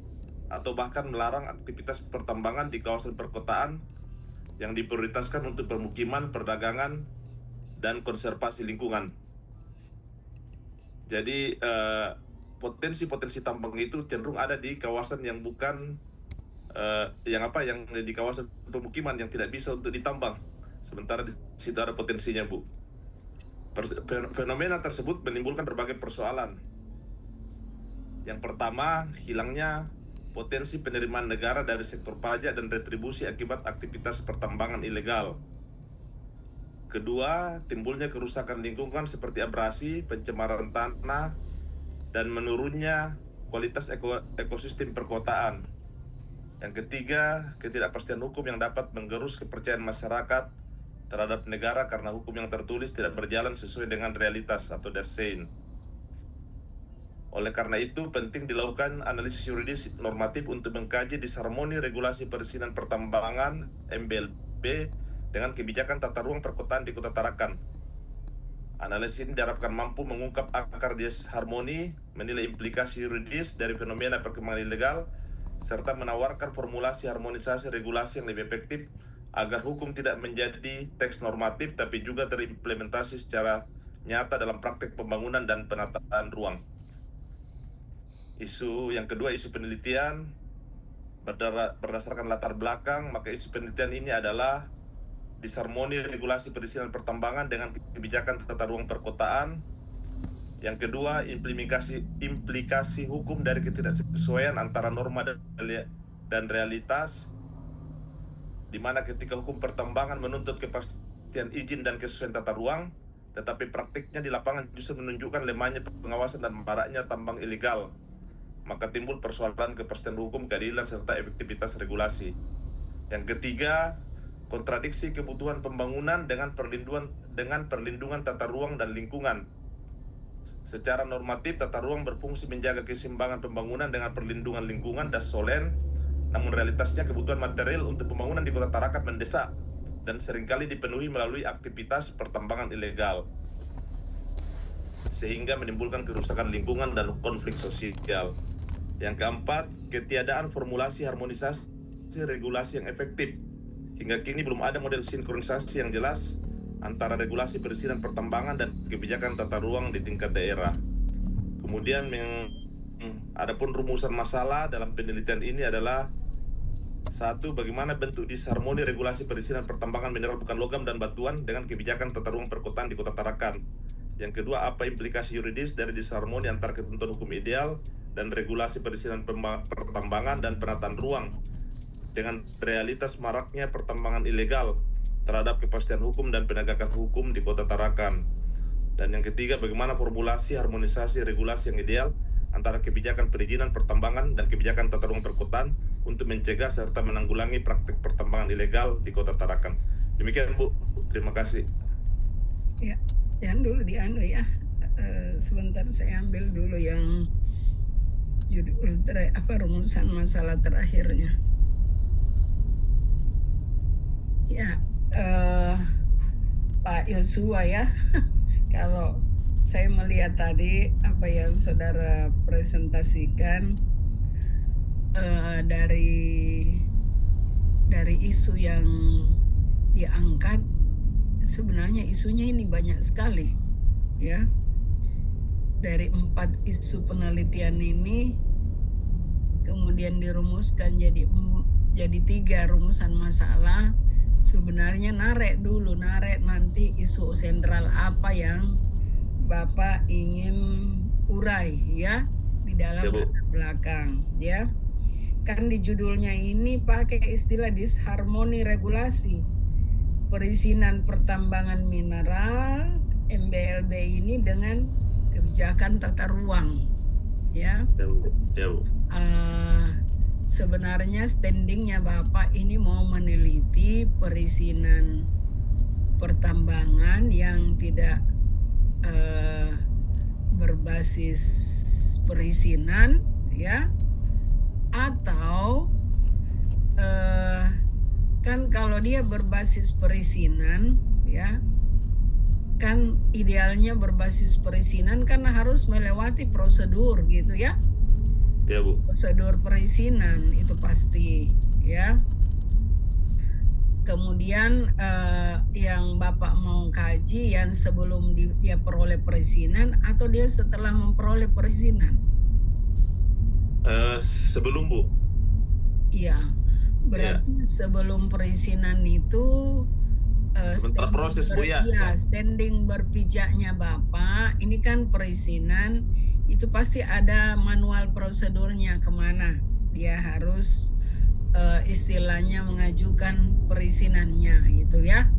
S3: atau bahkan melarang aktivitas pertambangan di kawasan perkotaan yang diprioritaskan untuk permukiman, perdagangan, dan konservasi lingkungan. Jadi potensi-potensi tambang itu cenderung ada di kawasan yang bukan yang di kawasan pemukiman yang tidak bisa untuk ditambang. Sementara di situ ada potensinya, Bu. Fenomena tersebut menimbulkan berbagai persoalan. Yang pertama, hilangnya potensi penerimaan negara dari sektor pajak dan retribusi akibat aktivitas pertambangan ilegal. Kedua, timbulnya kerusakan lingkungan seperti abrasi, pencemaran tanah, dan menurunnya kualitas ekosistem perkotaan. Yang ketiga, ketidakpastian hukum yang dapat menggerus kepercayaan masyarakat terhadap negara karena hukum yang tertulis tidak berjalan sesuai dengan realitas atau dasein. Oleh karena itu, penting dilakukan analisis yuridis normatif untuk mengkaji disharmoni regulasi perizinan pertambangan MBLP dengan kebijakan tata ruang perkotaan di Kota Tarakan. Analisis ini diharapkan mampu mengungkap akar disharmoni, menilai implikasi yuridis dari fenomena perkembangan ilegal, serta menawarkan formulasi harmonisasi regulasi yang lebih efektif agar hukum tidak menjadi teks normatif tapi juga terimplementasi secara nyata dalam praktek pembangunan dan penataan ruang. Isu yang kedua, isu penelitian. Berdasarkan latar belakang, maka isu penelitian ini adalah disharmoni regulasi perizinan pertambangan dengan kebijakan tata ruang perkotaan. Yang kedua, implikasi hukum dari ketidaksesuaian antara norma dan realitas, di mana ketika hukum pertambangan menuntut kepastian izin dan kesesuaian tata ruang, tetapi praktiknya di lapangan justru menunjukkan lemahnya pengawasan dan maraknya tambang ilegal, maka timbul persoalan kepastian hukum, keadilan, serta efektivitas regulasi. Yang ketiga, kontradiksi kebutuhan pembangunan dengan perlindungan tata ruang dan lingkungan. Secara normatif, tata ruang berfungsi menjaga keseimbangan pembangunan dengan perlindungan lingkungan dan solen, namun realitasnya kebutuhan material untuk pembangunan di Kota Tarakan mendesak dan seringkali dipenuhi melalui aktivitas pertambangan ilegal, sehingga menimbulkan kerusakan lingkungan dan konflik sosial. Yang keempat, ketiadaan formulasi harmonisasi regulasi yang efektif. Hingga kini belum ada model sinkronisasi yang jelas antara regulasi perizinan pertambangan dan kebijakan tata ruang di tingkat daerah. Kemudian adapun rumusan masalah dalam penelitian ini adalah: 1. Bagaimana bentuk disharmoni regulasi perizinan pertambangan mineral bukan logam dan batuan dengan kebijakan tata ruang perkotaan di Kota Tarakan. Yang kedua, apa implikasi yuridis dari disharmoni antara ketentuan hukum ideal dan regulasi perizinan pertambangan dan penataan ruang dengan realitas maraknya pertambangan ilegal terhadap kepastian hukum dan penegakan hukum di Kota Tarakan. Dan yang ketiga, bagaimana formulasi harmonisasi regulasi yang ideal antara kebijakan perizinan pertambangan dan kebijakan tata ruang perkotaan untuk mencegah serta menanggulangi praktik pertambangan ilegal di Kota Tarakan. Demikian, Bu. Terima kasih.
S1: Ya, yang dulu ya. Sebentar saya ambil dulu yang judul rumusan masalah terakhirnya. Ya, Pak Yosua ya. Kalau saya melihat tadi apa yang saudara presentasikan dari isu yang diangkat, sebenarnya isunya ini banyak sekali ya. Dari 4 isu penelitian ini kemudian dirumuskan jadi 3 rumusan masalah. Sebenarnya narik nanti isu sentral apa yang Bapak ingin urai ya di dalam latar belakang ya. Kan di judulnya ini pakai istilah disharmoni regulasi perizinan pertambangan mineral MBLB ini dengan kebijakan tata ruang ya. Sebenarnya standingnya Bapak ini mau meneliti perizinan pertambangan yang tidak berbasis perizinan ya, atau kan kalau dia berbasis perizinan ya, kan idealnya berbasis perizinan kan harus melewati prosedur gitu ya.
S3: Ya, Bu.
S1: Prosedur perizinan itu pasti ya. Kemudian yang Bapak mau kaji yang sebelum dia peroleh perizinan atau dia setelah memperoleh perizinan?
S3: Sebelum, Bu.
S1: Iya. Berarti sebelum perizinan itu
S3: sebentar proses, Bu ya.
S1: Iya, standing berpijaknya Bapak, ini kan perizinan itu pasti ada manual prosedurnya kemana dia harus istilahnya mengajukan perizinannya gitu ya.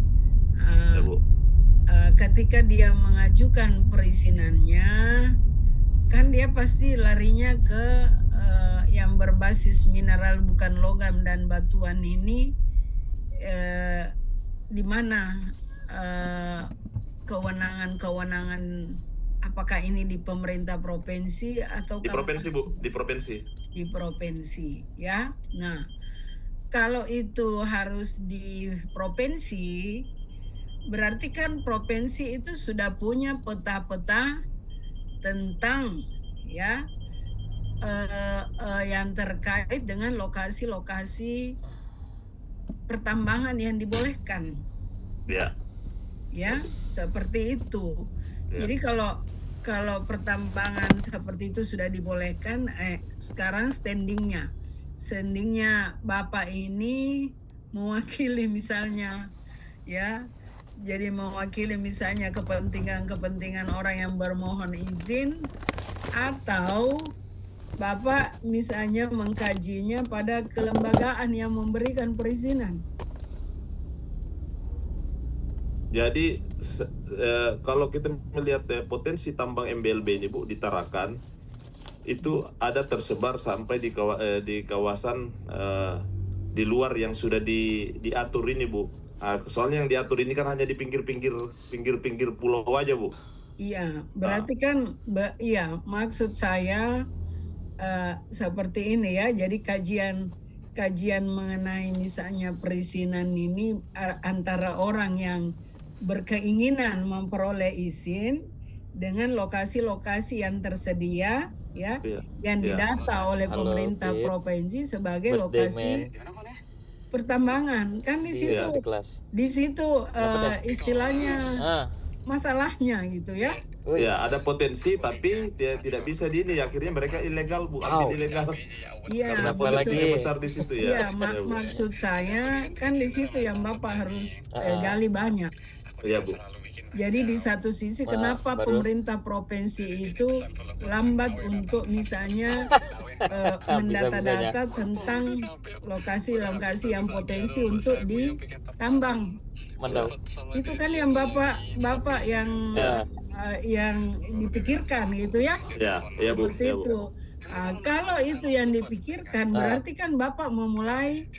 S1: Ketika dia mengajukan perizinannya kan dia pasti larinya ke yang berbasis mineral bukan logam dan batuan ini, di mana kewenangan apakah ini di pemerintah provinsi atau
S3: Di provinsi Bu, di provinsi.
S1: di provinsi ya. Nah, kalau itu harus di provinsi, berarti kan provinsi itu sudah punya peta-peta tentang ya yang terkait dengan lokasi-lokasi pertambangan yang dibolehkan.
S3: Ya.
S1: Ya, seperti itu.
S3: Ya.
S1: Jadi kalau pertambangan seperti itu sudah dibolehkan, sekarang standingnya Bapak ini mewakili misalnya, ya, jadi mewakili misalnya kepentingan orang yang bermohon izin, atau Bapak misalnya mengkajinya pada kelembagaan yang memberikan perizinan.
S3: Jadi kalau kita melihat potensi tambang MBLB ini Bu di Tarakan itu ada tersebar sampai di kawasan di luar yang sudah diatur ini Bu. Soalnya yang diatur ini kan hanya di pinggir pulau aja Bu.
S1: Iya, berarti kan iya, maksud saya seperti ini ya. Jadi kajian mengenai misalnya perizinan ini antara orang yang berkeinginan memperoleh izin dengan lokasi-lokasi yang tersedia ya, yang didata oleh pemerintah provinsi sebagai lokasi pertambangan. Kan di situ istilahnya masalahnya gitu ya.
S3: Ya, ada potensi tapi tidak bisa akhirnya mereka ilegal Bu, ambil ilegal.
S1: Iya,
S3: karena potensinya besar di situ ya.
S1: Iya, maksud saya kan di situ yang Bapak harus gali banyak.
S3: Iya Bu.
S1: Jadi di satu sisi kenapa pemerintah provinsi itu lambat untuk misalnya mendata-data tentang lokasi-lokasi yang potensi untuk ditambang. Itu kan yang Bapak yang dipikirkan gitu ya.
S3: Iya Bu.
S1: Seperti itu. Kalau itu yang dipikirkan, berarti kan Bapak memulai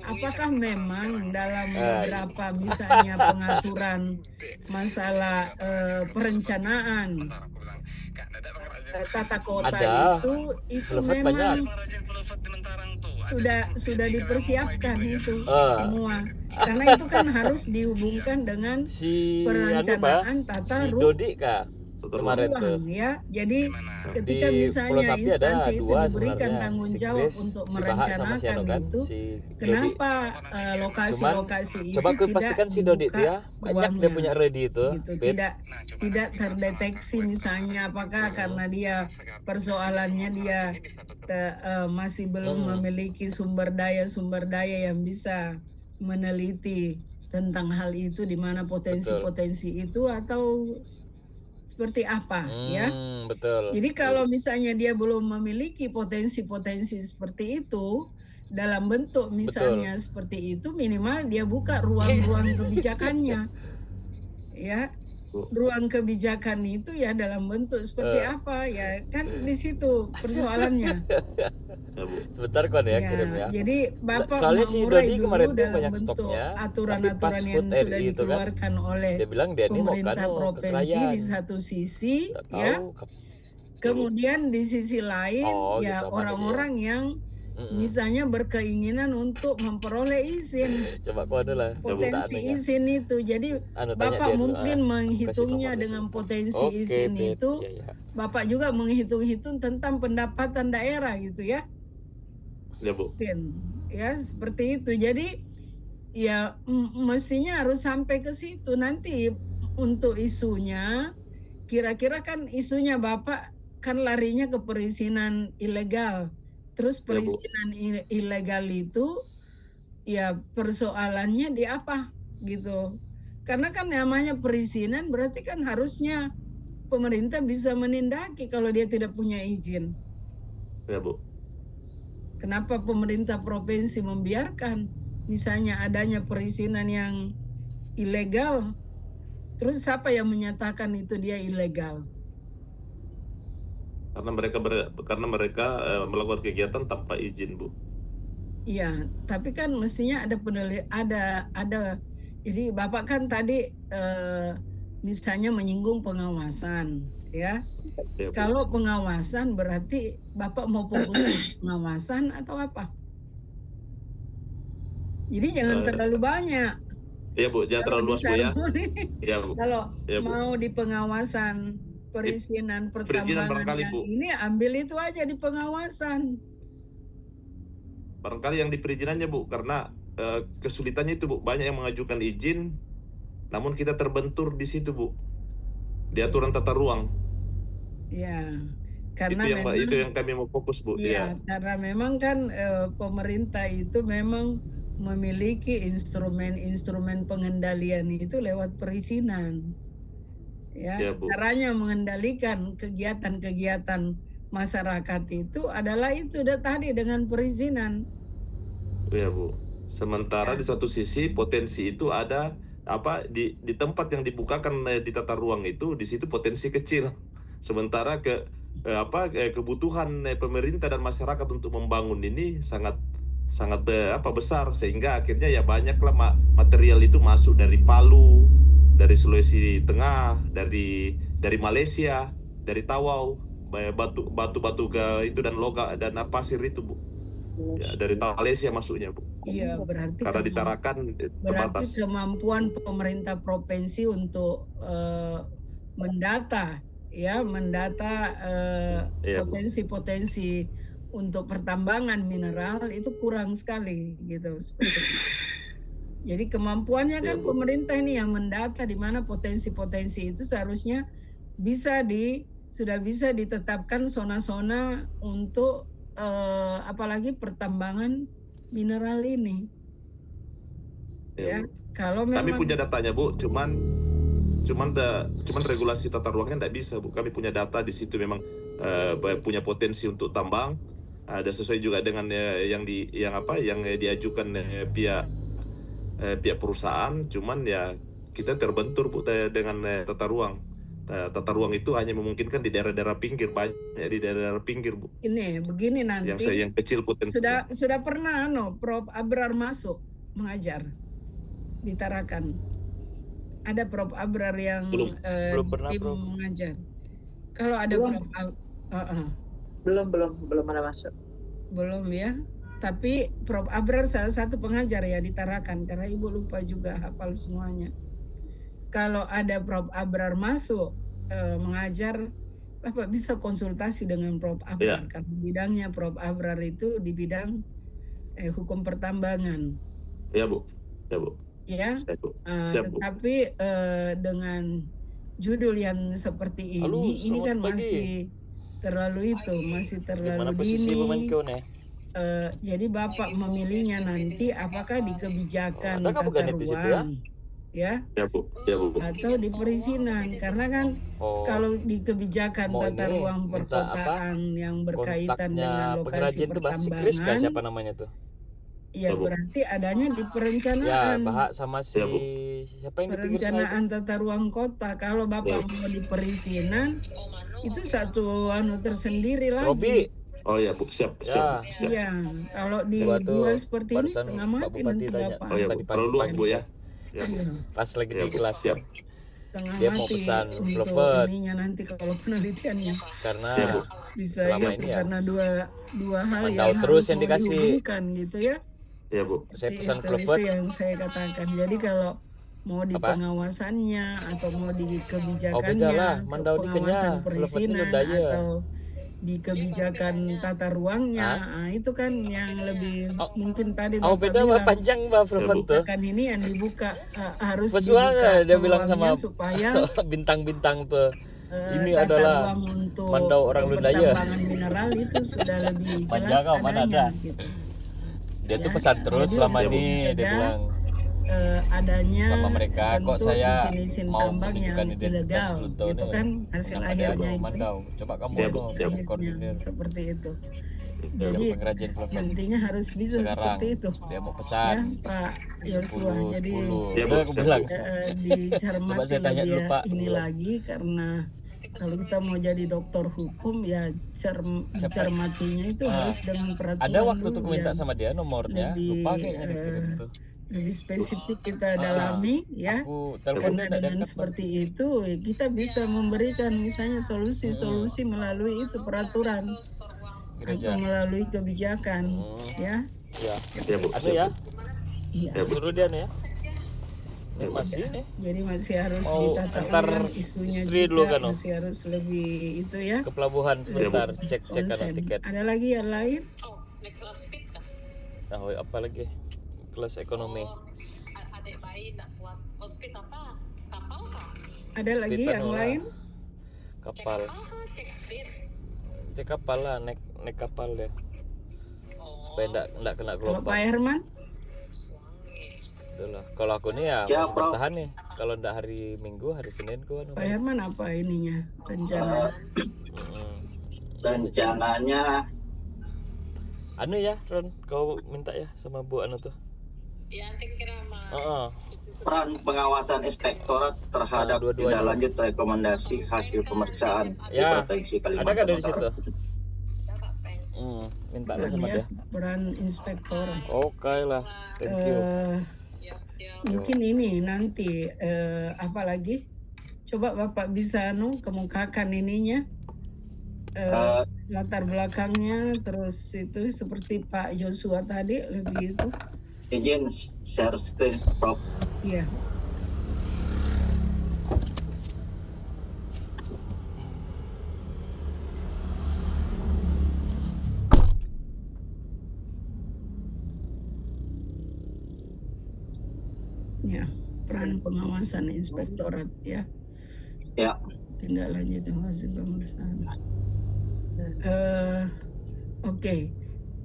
S1: apakah memang dalam beberapa misalnya pengaturan masalah perencanaan tata kota itu memang sudah dipersiapkan itu semua, karena itu kan harus dihubungkan dengan perencanaan tata ruang ya. Jadi ketika misalnya instansi itu diberikan tanggung jawab untuk merencanakan itu, kenapa lokasi-lokasi itu tidak dibuka uangnya gitu, tidak terdeteksi misalnya apakah karena dia persoalannya dia masih belum memiliki sumber daya yang bisa meneliti tentang hal itu, di mana potensi-potensi itu atau seperti apa ya.
S4: Betul.
S1: Jadi kalau misalnya dia belum memiliki potensi-potensi seperti itu dalam bentuk misalnya seperti itu, minimal dia buka ruang-ruang kebijakannya ya. Ruang kebijakan itu ya dalam bentuk seperti apa ya, kan di situ persoalannya.
S4: Sebentar kon ya, kirim ya.
S1: Jadi Bapak
S4: mengurai
S1: dulu dalam bentuk aturan-aturan yang sudah dikeluarkan oleh pemerintah provinsi di satu sisi ya. Kemudian di sisi lain ya orang-orang yang misalnya berkeinginan untuk memperoleh izin.
S4: Coba kode lah.
S1: Potensi izin itu. Jadi Bapak mungkin menghitungnya dengan potensi izin itu. Bapak juga menghitung-hitung tentang pendapatan daerah gitu ya.
S3: Ya Bu.
S1: Ya seperti itu. Jadi ya mestinya harus sampai ke situ. Nanti untuk isunya, kira-kira kan isunya Bapak kan larinya ke perizinan ilegal. Terus perizinan ilegal itu ya persoalannya di apa gitu. Karena kan namanya perizinan berarti kan harusnya pemerintah bisa menindaki kalau dia tidak punya izin.
S3: Ya Bu.
S1: Kenapa pemerintah provinsi membiarkan misalnya adanya perizinan yang ilegal? Terus siapa yang menyatakan itu dia ilegal?
S3: karena mereka melakukan kegiatan tanpa izin, Bu.
S1: Iya, tapi kan mestinya ada. Jadi Bapak kan tadi misalnya menyinggung pengawasan, ya.
S3: Ya, Bu.
S1: Kalau pengawasan berarti Bapak mau fokus ke pengawasan atau apa? Jadi jangan terlalu banyak.
S3: Iya, Bu, jangan terlalu luas, Bu, ya. Iya, Bu.
S1: Kalau
S3: Ya, Bu.
S1: mau di pengawasan perizinan pertambangan
S3: barangkali,
S1: yang
S3: Bu.
S1: ini ambil itu aja di pengawasan.
S3: Barangkali yang di perizinannya, Bu, karena kesulitannya itu, Bu, banyak yang mengajukan izin, namun kita terbentur di situ, Bu, di aturan tata ruang.
S1: Ya, karena
S3: itu yang kami mau fokus, Bu.
S1: Iya, karena memang kan pemerintah itu memang memiliki instrumen pengendalian itu lewat perizinan. Ya,
S3: Bu.
S1: Caranya mengendalikan kegiatan-kegiatan masyarakat itu adalah itu tadi dengan perizinan.
S3: Ya, Bu. Sementara di satu sisi potensi itu ada di tempat yang dibukakan di tata ruang itu, di situ potensi kecil. Sementara kebutuhan pemerintah dan masyarakat untuk membangun ini sangat besar, sehingga akhirnya ya banyaklah material itu masuk dari Palu, dari Sulawesi Tengah, dari Malaysia, dari Tawau, batu itu dan logam dan pasir itu, Bu. Ya, dari Malaysia masuknya, Bu.
S1: Iya, berarti
S3: karena di Tarakan terbatas.
S1: Berarti kemampuan pemerintah provinsi untuk mendata potensi-potensi untuk pertambangan mineral itu kurang sekali gitu, seperti itu. Jadi kemampuannya kan pemerintah ini yang mendata di mana potensi-potensi itu seharusnya sudah bisa ditetapkan zona-zona untuk apalagi pertambangan mineral ini. Ya, kalau memang
S3: kami punya datanya, Bu, cuman regulasi tata ruangnya tidak bisa, Bu. Kami punya data di situ memang punya potensi untuk tambang, ada sesuai juga dengan yang diajukan pihak perusahaan, cuman ya kita terbentur, Bu, dengan tata ruang. Tata ruang itu hanya memungkinkan di daerah-daerah pinggir, banyak di daerah pinggir, Bu.
S1: Ini begini nanti.
S3: Yang kecil potensi.
S1: Sudah pernah Prof Abrar masuk mengajar di Tarakan. Ada Prof Abrar yang
S4: belum pernah,
S1: tim
S4: Prof.
S1: mengajar. Kalau ada
S7: belum ada masuk.
S1: Belum ya. Tapi Prof Abrar salah satu pengajar ya di Tarakan, karena Ibu lupa juga hafal semuanya. Kalau ada Prof Abrar masuk mengajar, Bapak bisa konsultasi dengan Prof Abrar, karena bidangnya Prof Abrar itu di bidang hukum pertambangan.
S3: Ya, Bu.
S1: Ya. Tetapi dengan judul yang seperti ini kan masih terlalu dini. Jadi Bapak memilihnya nanti apakah di kebijakan tata ruang, ya,
S3: Bu.
S1: atau di perizinan, karena kan kalau di kebijakan tata ruang perkotaan yang berkaitan dengan lokasi pertambangan,
S4: siapa namanya tuh?
S1: Ya, berarti adanya di perencanaan.
S4: Ya, Bahak sama siapa yang
S1: perencanaan tata ruang kota. Kalau Bapak mau di perizinan, itu satu tersendiri lagi.
S4: Robi.
S3: Oh ya, Bu, siap.
S1: Iya, kalau di dua seperti ini setengah mati nanti Bapak.
S3: Oh ya, Bu. Kalau luas, Bu, ya.
S4: Pas lagi di kelas,
S3: siap.
S1: Setengah
S4: dia
S1: mati
S4: mau pesan
S1: untuk
S4: Fluffet.
S1: ininya nanti kalau penelitiannya.
S4: Karena
S1: bisa
S4: selama ini
S1: karena dua hal
S4: Mandau
S1: yang
S4: terus
S1: harus
S4: yang dikasih.
S1: dihubungkan gitu ya.
S3: Ya, Bu.
S4: Saya pesan
S1: Itu
S4: Fluffet.
S1: yang saya katakan. Jadi kalau mau di pengawasannya atau mau di kebijakannya, pengawasan perizinan atau di kebijakan tata ruangnya, itu kan yang lebih mungkin tadi Bapak bilang
S4: panjang Fluffet tuh.
S1: Kan ini yang dibuka harus
S4: dibuka
S1: dia
S4: bilang sama
S1: supaya
S4: bintang-bintang tuh. Ini
S1: tata
S4: adalah
S1: ruang untuk
S4: Mandau orang Lundaya.
S1: pertambangan mineral itu sudah lebih jelas adanya gitu.
S4: Dia tuh pesan terus selama ini, dia bilang
S1: adanya
S4: sama mereka kok saya
S1: izin
S4: mau
S1: tambang yang
S4: menunjukkan identitas
S1: ilegal
S4: Pluto
S1: itu kan hasil akhirnya itu
S4: Mandau. Coba kamu koordinir
S1: seperti itu.
S4: jadi
S1: Jadi intinya harus bisa
S4: sekarang
S1: seperti itu
S4: dia mau
S1: ya
S4: pesan
S1: Pak Yosua. Jadi
S3: Ya, Bu,
S1: dicermati
S4: Coba saya tanya
S1: lebih
S4: dulu, Pak.
S1: ini lagi karena Kalau kita mau jadi dokter hukum ya cermatinya itu harus dengan peraturan
S4: Ada waktu tuh
S1: dulu
S4: aku minta
S1: yang
S4: sama dia nomornya,
S1: lebih
S4: lupa kayaknya dikirim tuh.
S1: lebih spesifik kita dalami ya.
S4: Aku telepon dia
S1: Karena
S4: enggak
S1: dengan
S4: diangkat.
S1: seperti itu kita bisa memberikan misalnya solusi-solusi melalui itu peraturan
S4: Gereja.
S1: atau melalui kebijakan ya.
S4: Ya.
S2: Ya, Bu.
S4: Ada ya?
S1: Iya.
S4: Suruh dia nih ya. Ini masih nih.
S1: Jadi masih harus
S4: Mau
S1: ditata
S4: antar
S1: ulang isunya
S4: istri
S1: juga
S4: dulu kan, Om?
S1: masih harus lebih itu ya.
S4: Ke pelabuhan sebentar, cek
S1: Konsen.
S4: kanan tiket.
S1: Ada lagi yang lain?
S7: Oh, naik kelas fit kah?
S4: Nah, apa lagi? Kelas ekonomi.
S7: Oh, adik bayi nak kuat. Hospit apa? Kapal kah?
S1: Ada lagi
S4: Sepitan
S1: yang
S4: lah.
S1: lain?
S7: Cek
S4: Kapal.
S7: kapal kah? Cek fit?
S4: Cek kapal lah, naik kapal deh.
S7: Oh,
S4: Supaya enggak kena
S1: Kalau Pak
S4: gelombang.
S1: Herman?
S7: suami.
S4: Itulah. Kalau aku nih ya
S2: Ya,
S4: masih
S2: Bro.
S4: bertahan nih. Kalau enggak hari Minggu, hari Senin ku anu.
S1: Pak Herman apa ininya rencana?
S2: Rencananya
S4: Anu ya, Ron, kau minta ya sama Bu anu tuh.
S7: Ya, nanti kira mah.
S4: Heeh.
S2: peran pengawasan inspektorat terhadap
S4: Dua-duanya.
S2: tindak lanjut rekomendasi hasil pemeriksaan di
S4: Ya,
S2: Provinsi
S4: ada
S2: Kalimantan
S4: kan dari
S2: Utara.
S4: situ?
S7: Ada Kak Peng.
S4: Minta lah
S1: Peran
S4: sama
S1: ya,
S4: dia.
S1: peran inspektor.
S4: Oke lah, thank you.
S7: Siap.
S1: Mungkin ini nanti apa lagi? Coba Bapak bisa kemukakan ininya latar belakangnya, terus itu seperti Pak Joshua tadi lebih itu.
S2: Izin share screen, Prof.
S1: Iya. Ya, peran pengawasan inspektorat ya.
S2: Ya,
S1: Tindak lanjut hasil pemeriksaan. Oke.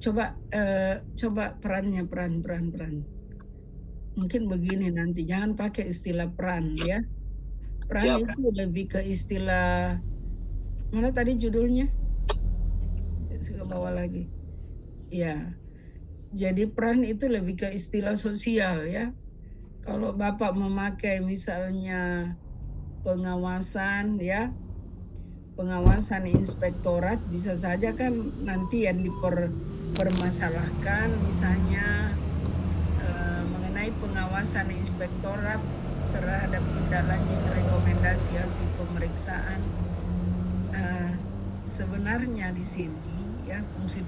S1: Coba perannya peran. Mungkin begini nanti, jangan pakai istilah peran ya. Peran
S2: Siap.
S1: itu lebih ke istilah mana tadi judulnya? Ke bawah lagi. Ya. Jadi peran itu lebih ke istilah sosial ya. Kalau Bapak memakai misalnya pengawasan ya, pengawasan inspektorat bisa saja kan nanti yang dipermasalahkan misalnya mengenai pengawasan inspektorat terhadap tindak lanjut rekomendasi hasil pemeriksaan. Sebenarnya di sini ya fungsi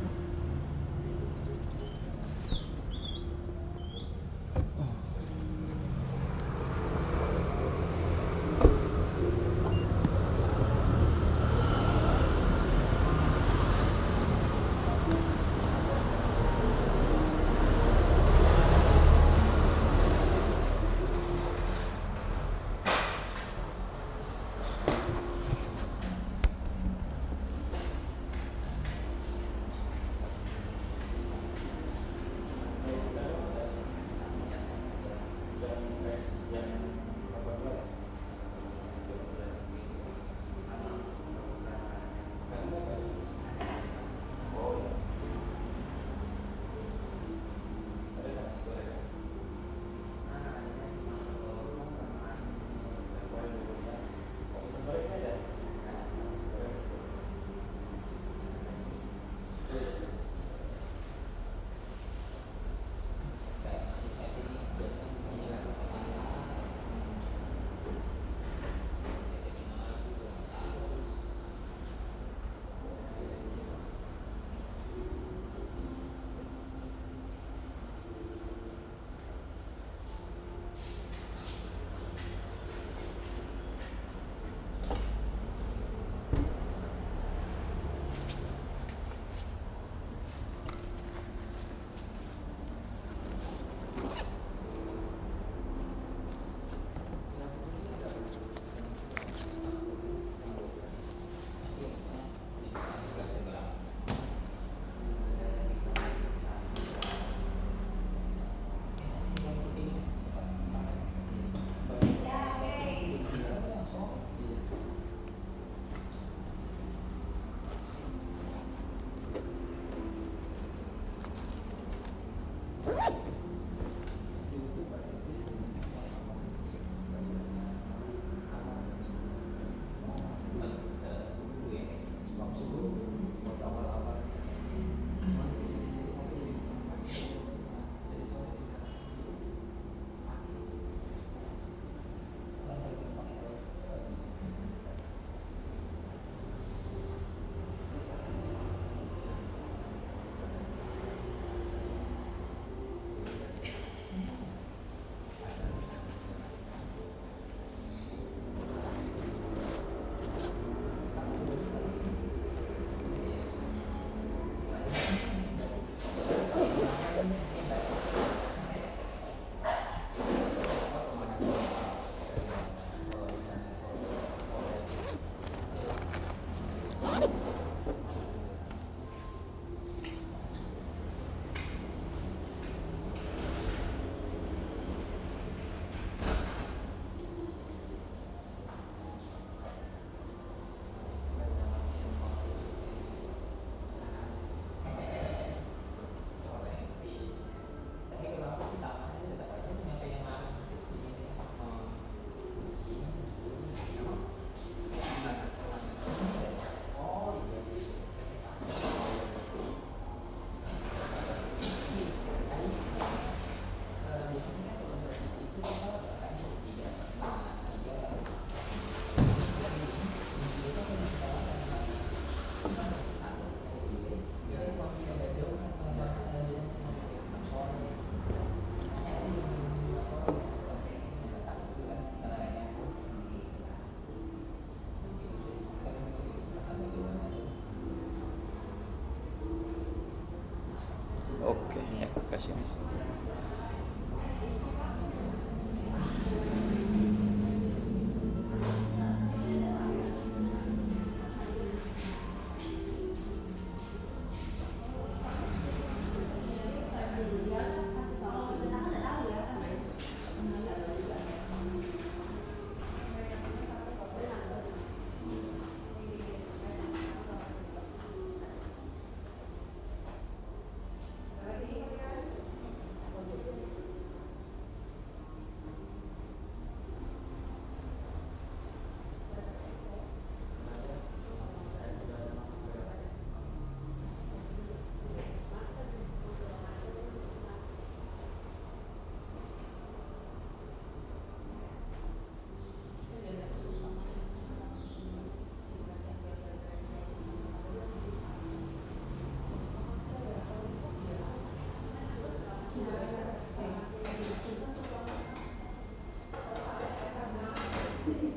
S8: Nah,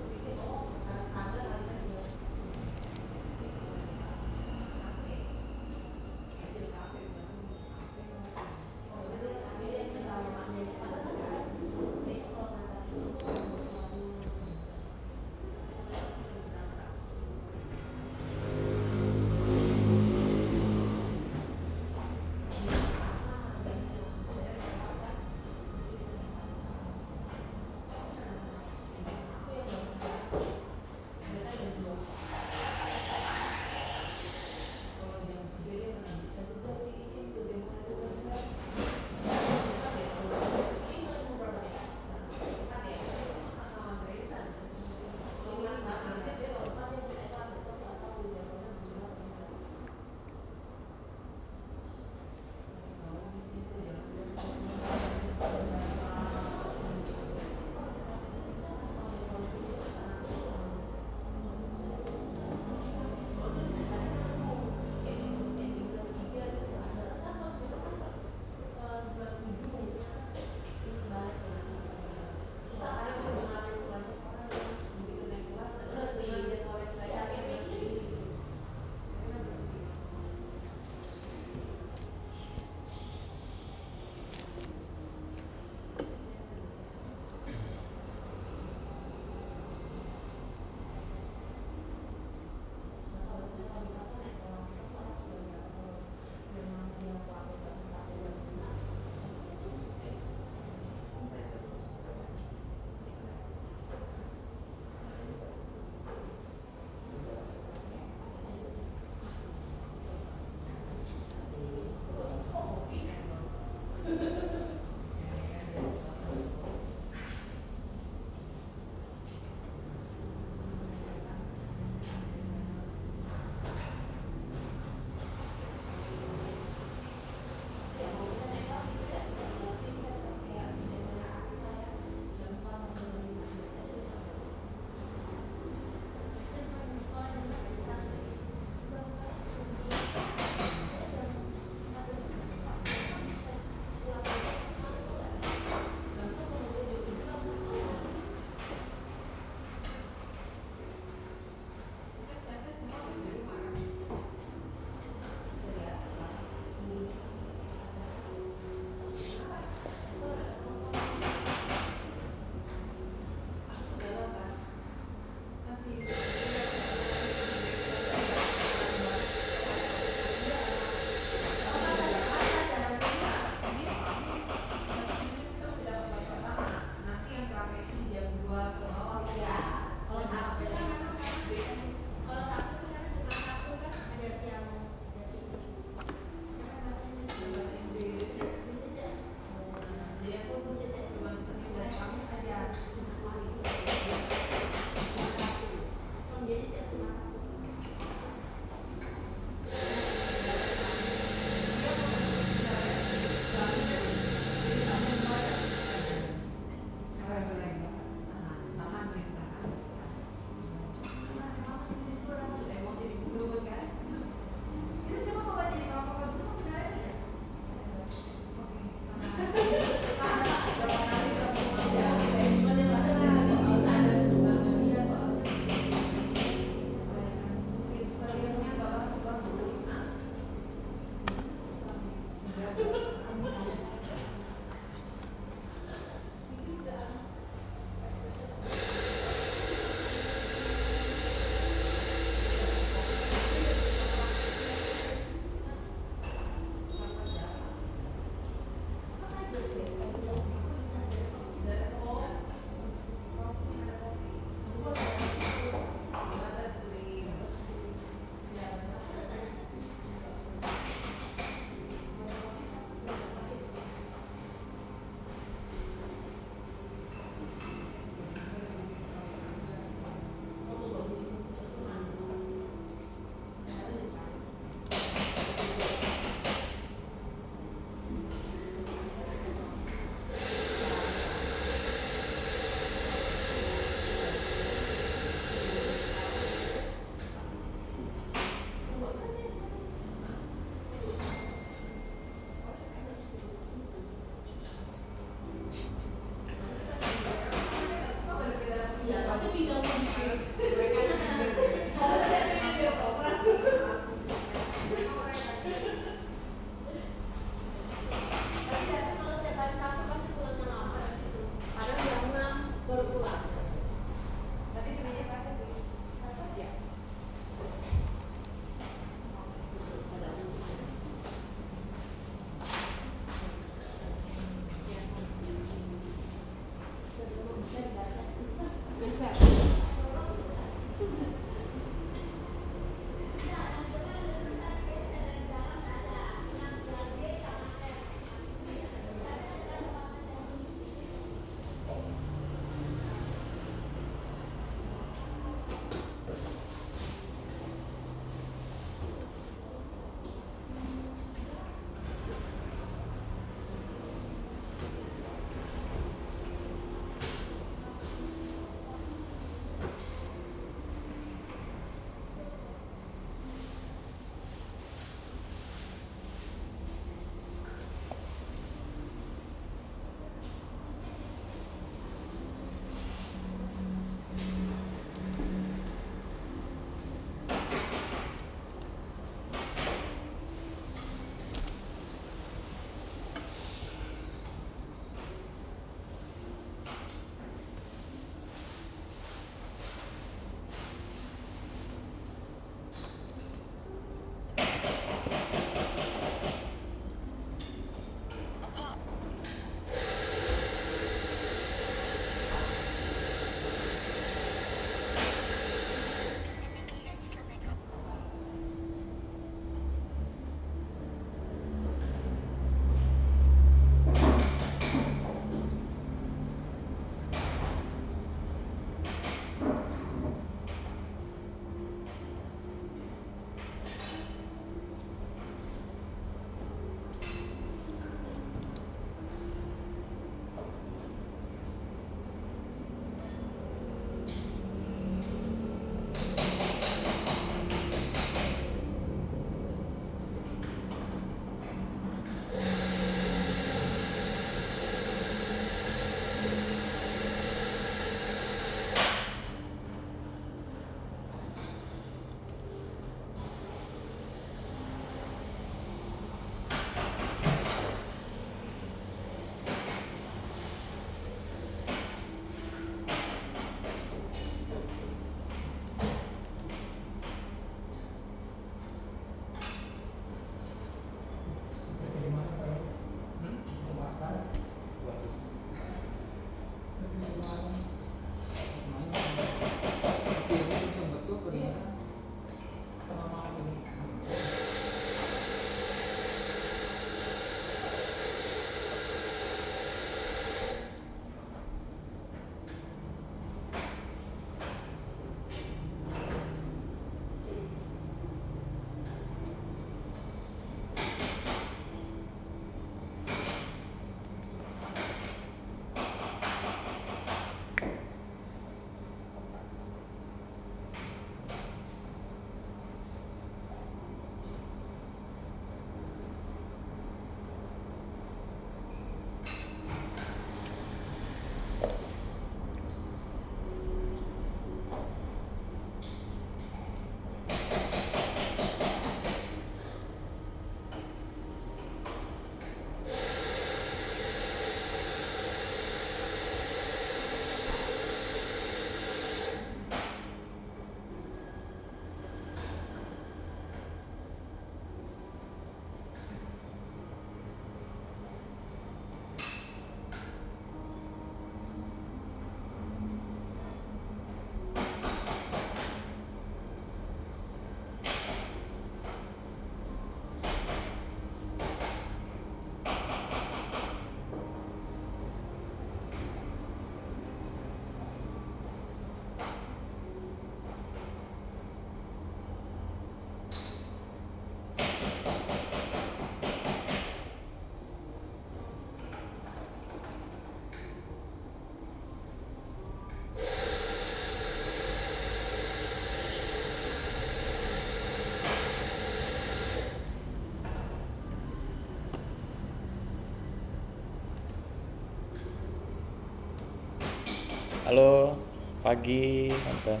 S4: Halo, pagi tante.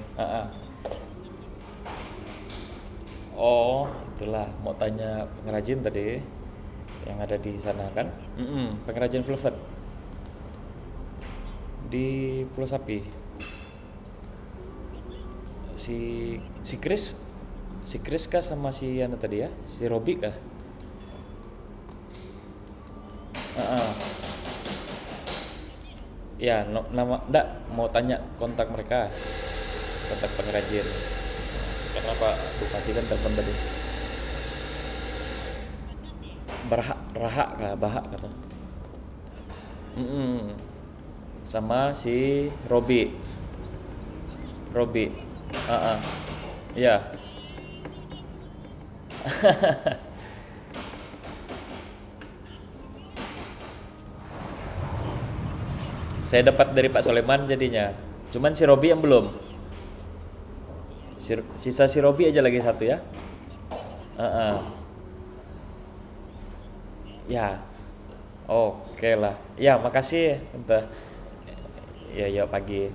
S4: Oh, itulah mau tanya pengrajin tadi yang ada di sana kan? Pengrajin velvet di Pulau Sapi. Si Chris kah sama si Ana tadi ya? Si Robi kah? Ya, nama enggak mau tanya kontak mereka. Kontak pengrajin. Karena Pak Bupati kan telepon tadi. Bahak kata. Sama si Robi. Ya. Saya dapat dari Pak Soleman jadinya. Cuman si Robi yang belum. Sisa si Robi aja lagi satu ya. Ya. Oke lah. Ya, makasih Tante. Ya, pagi.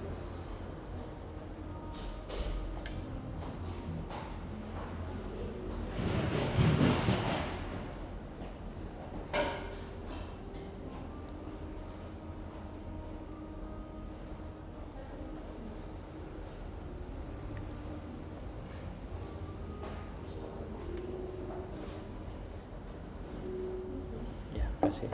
S4: Ya, makasih.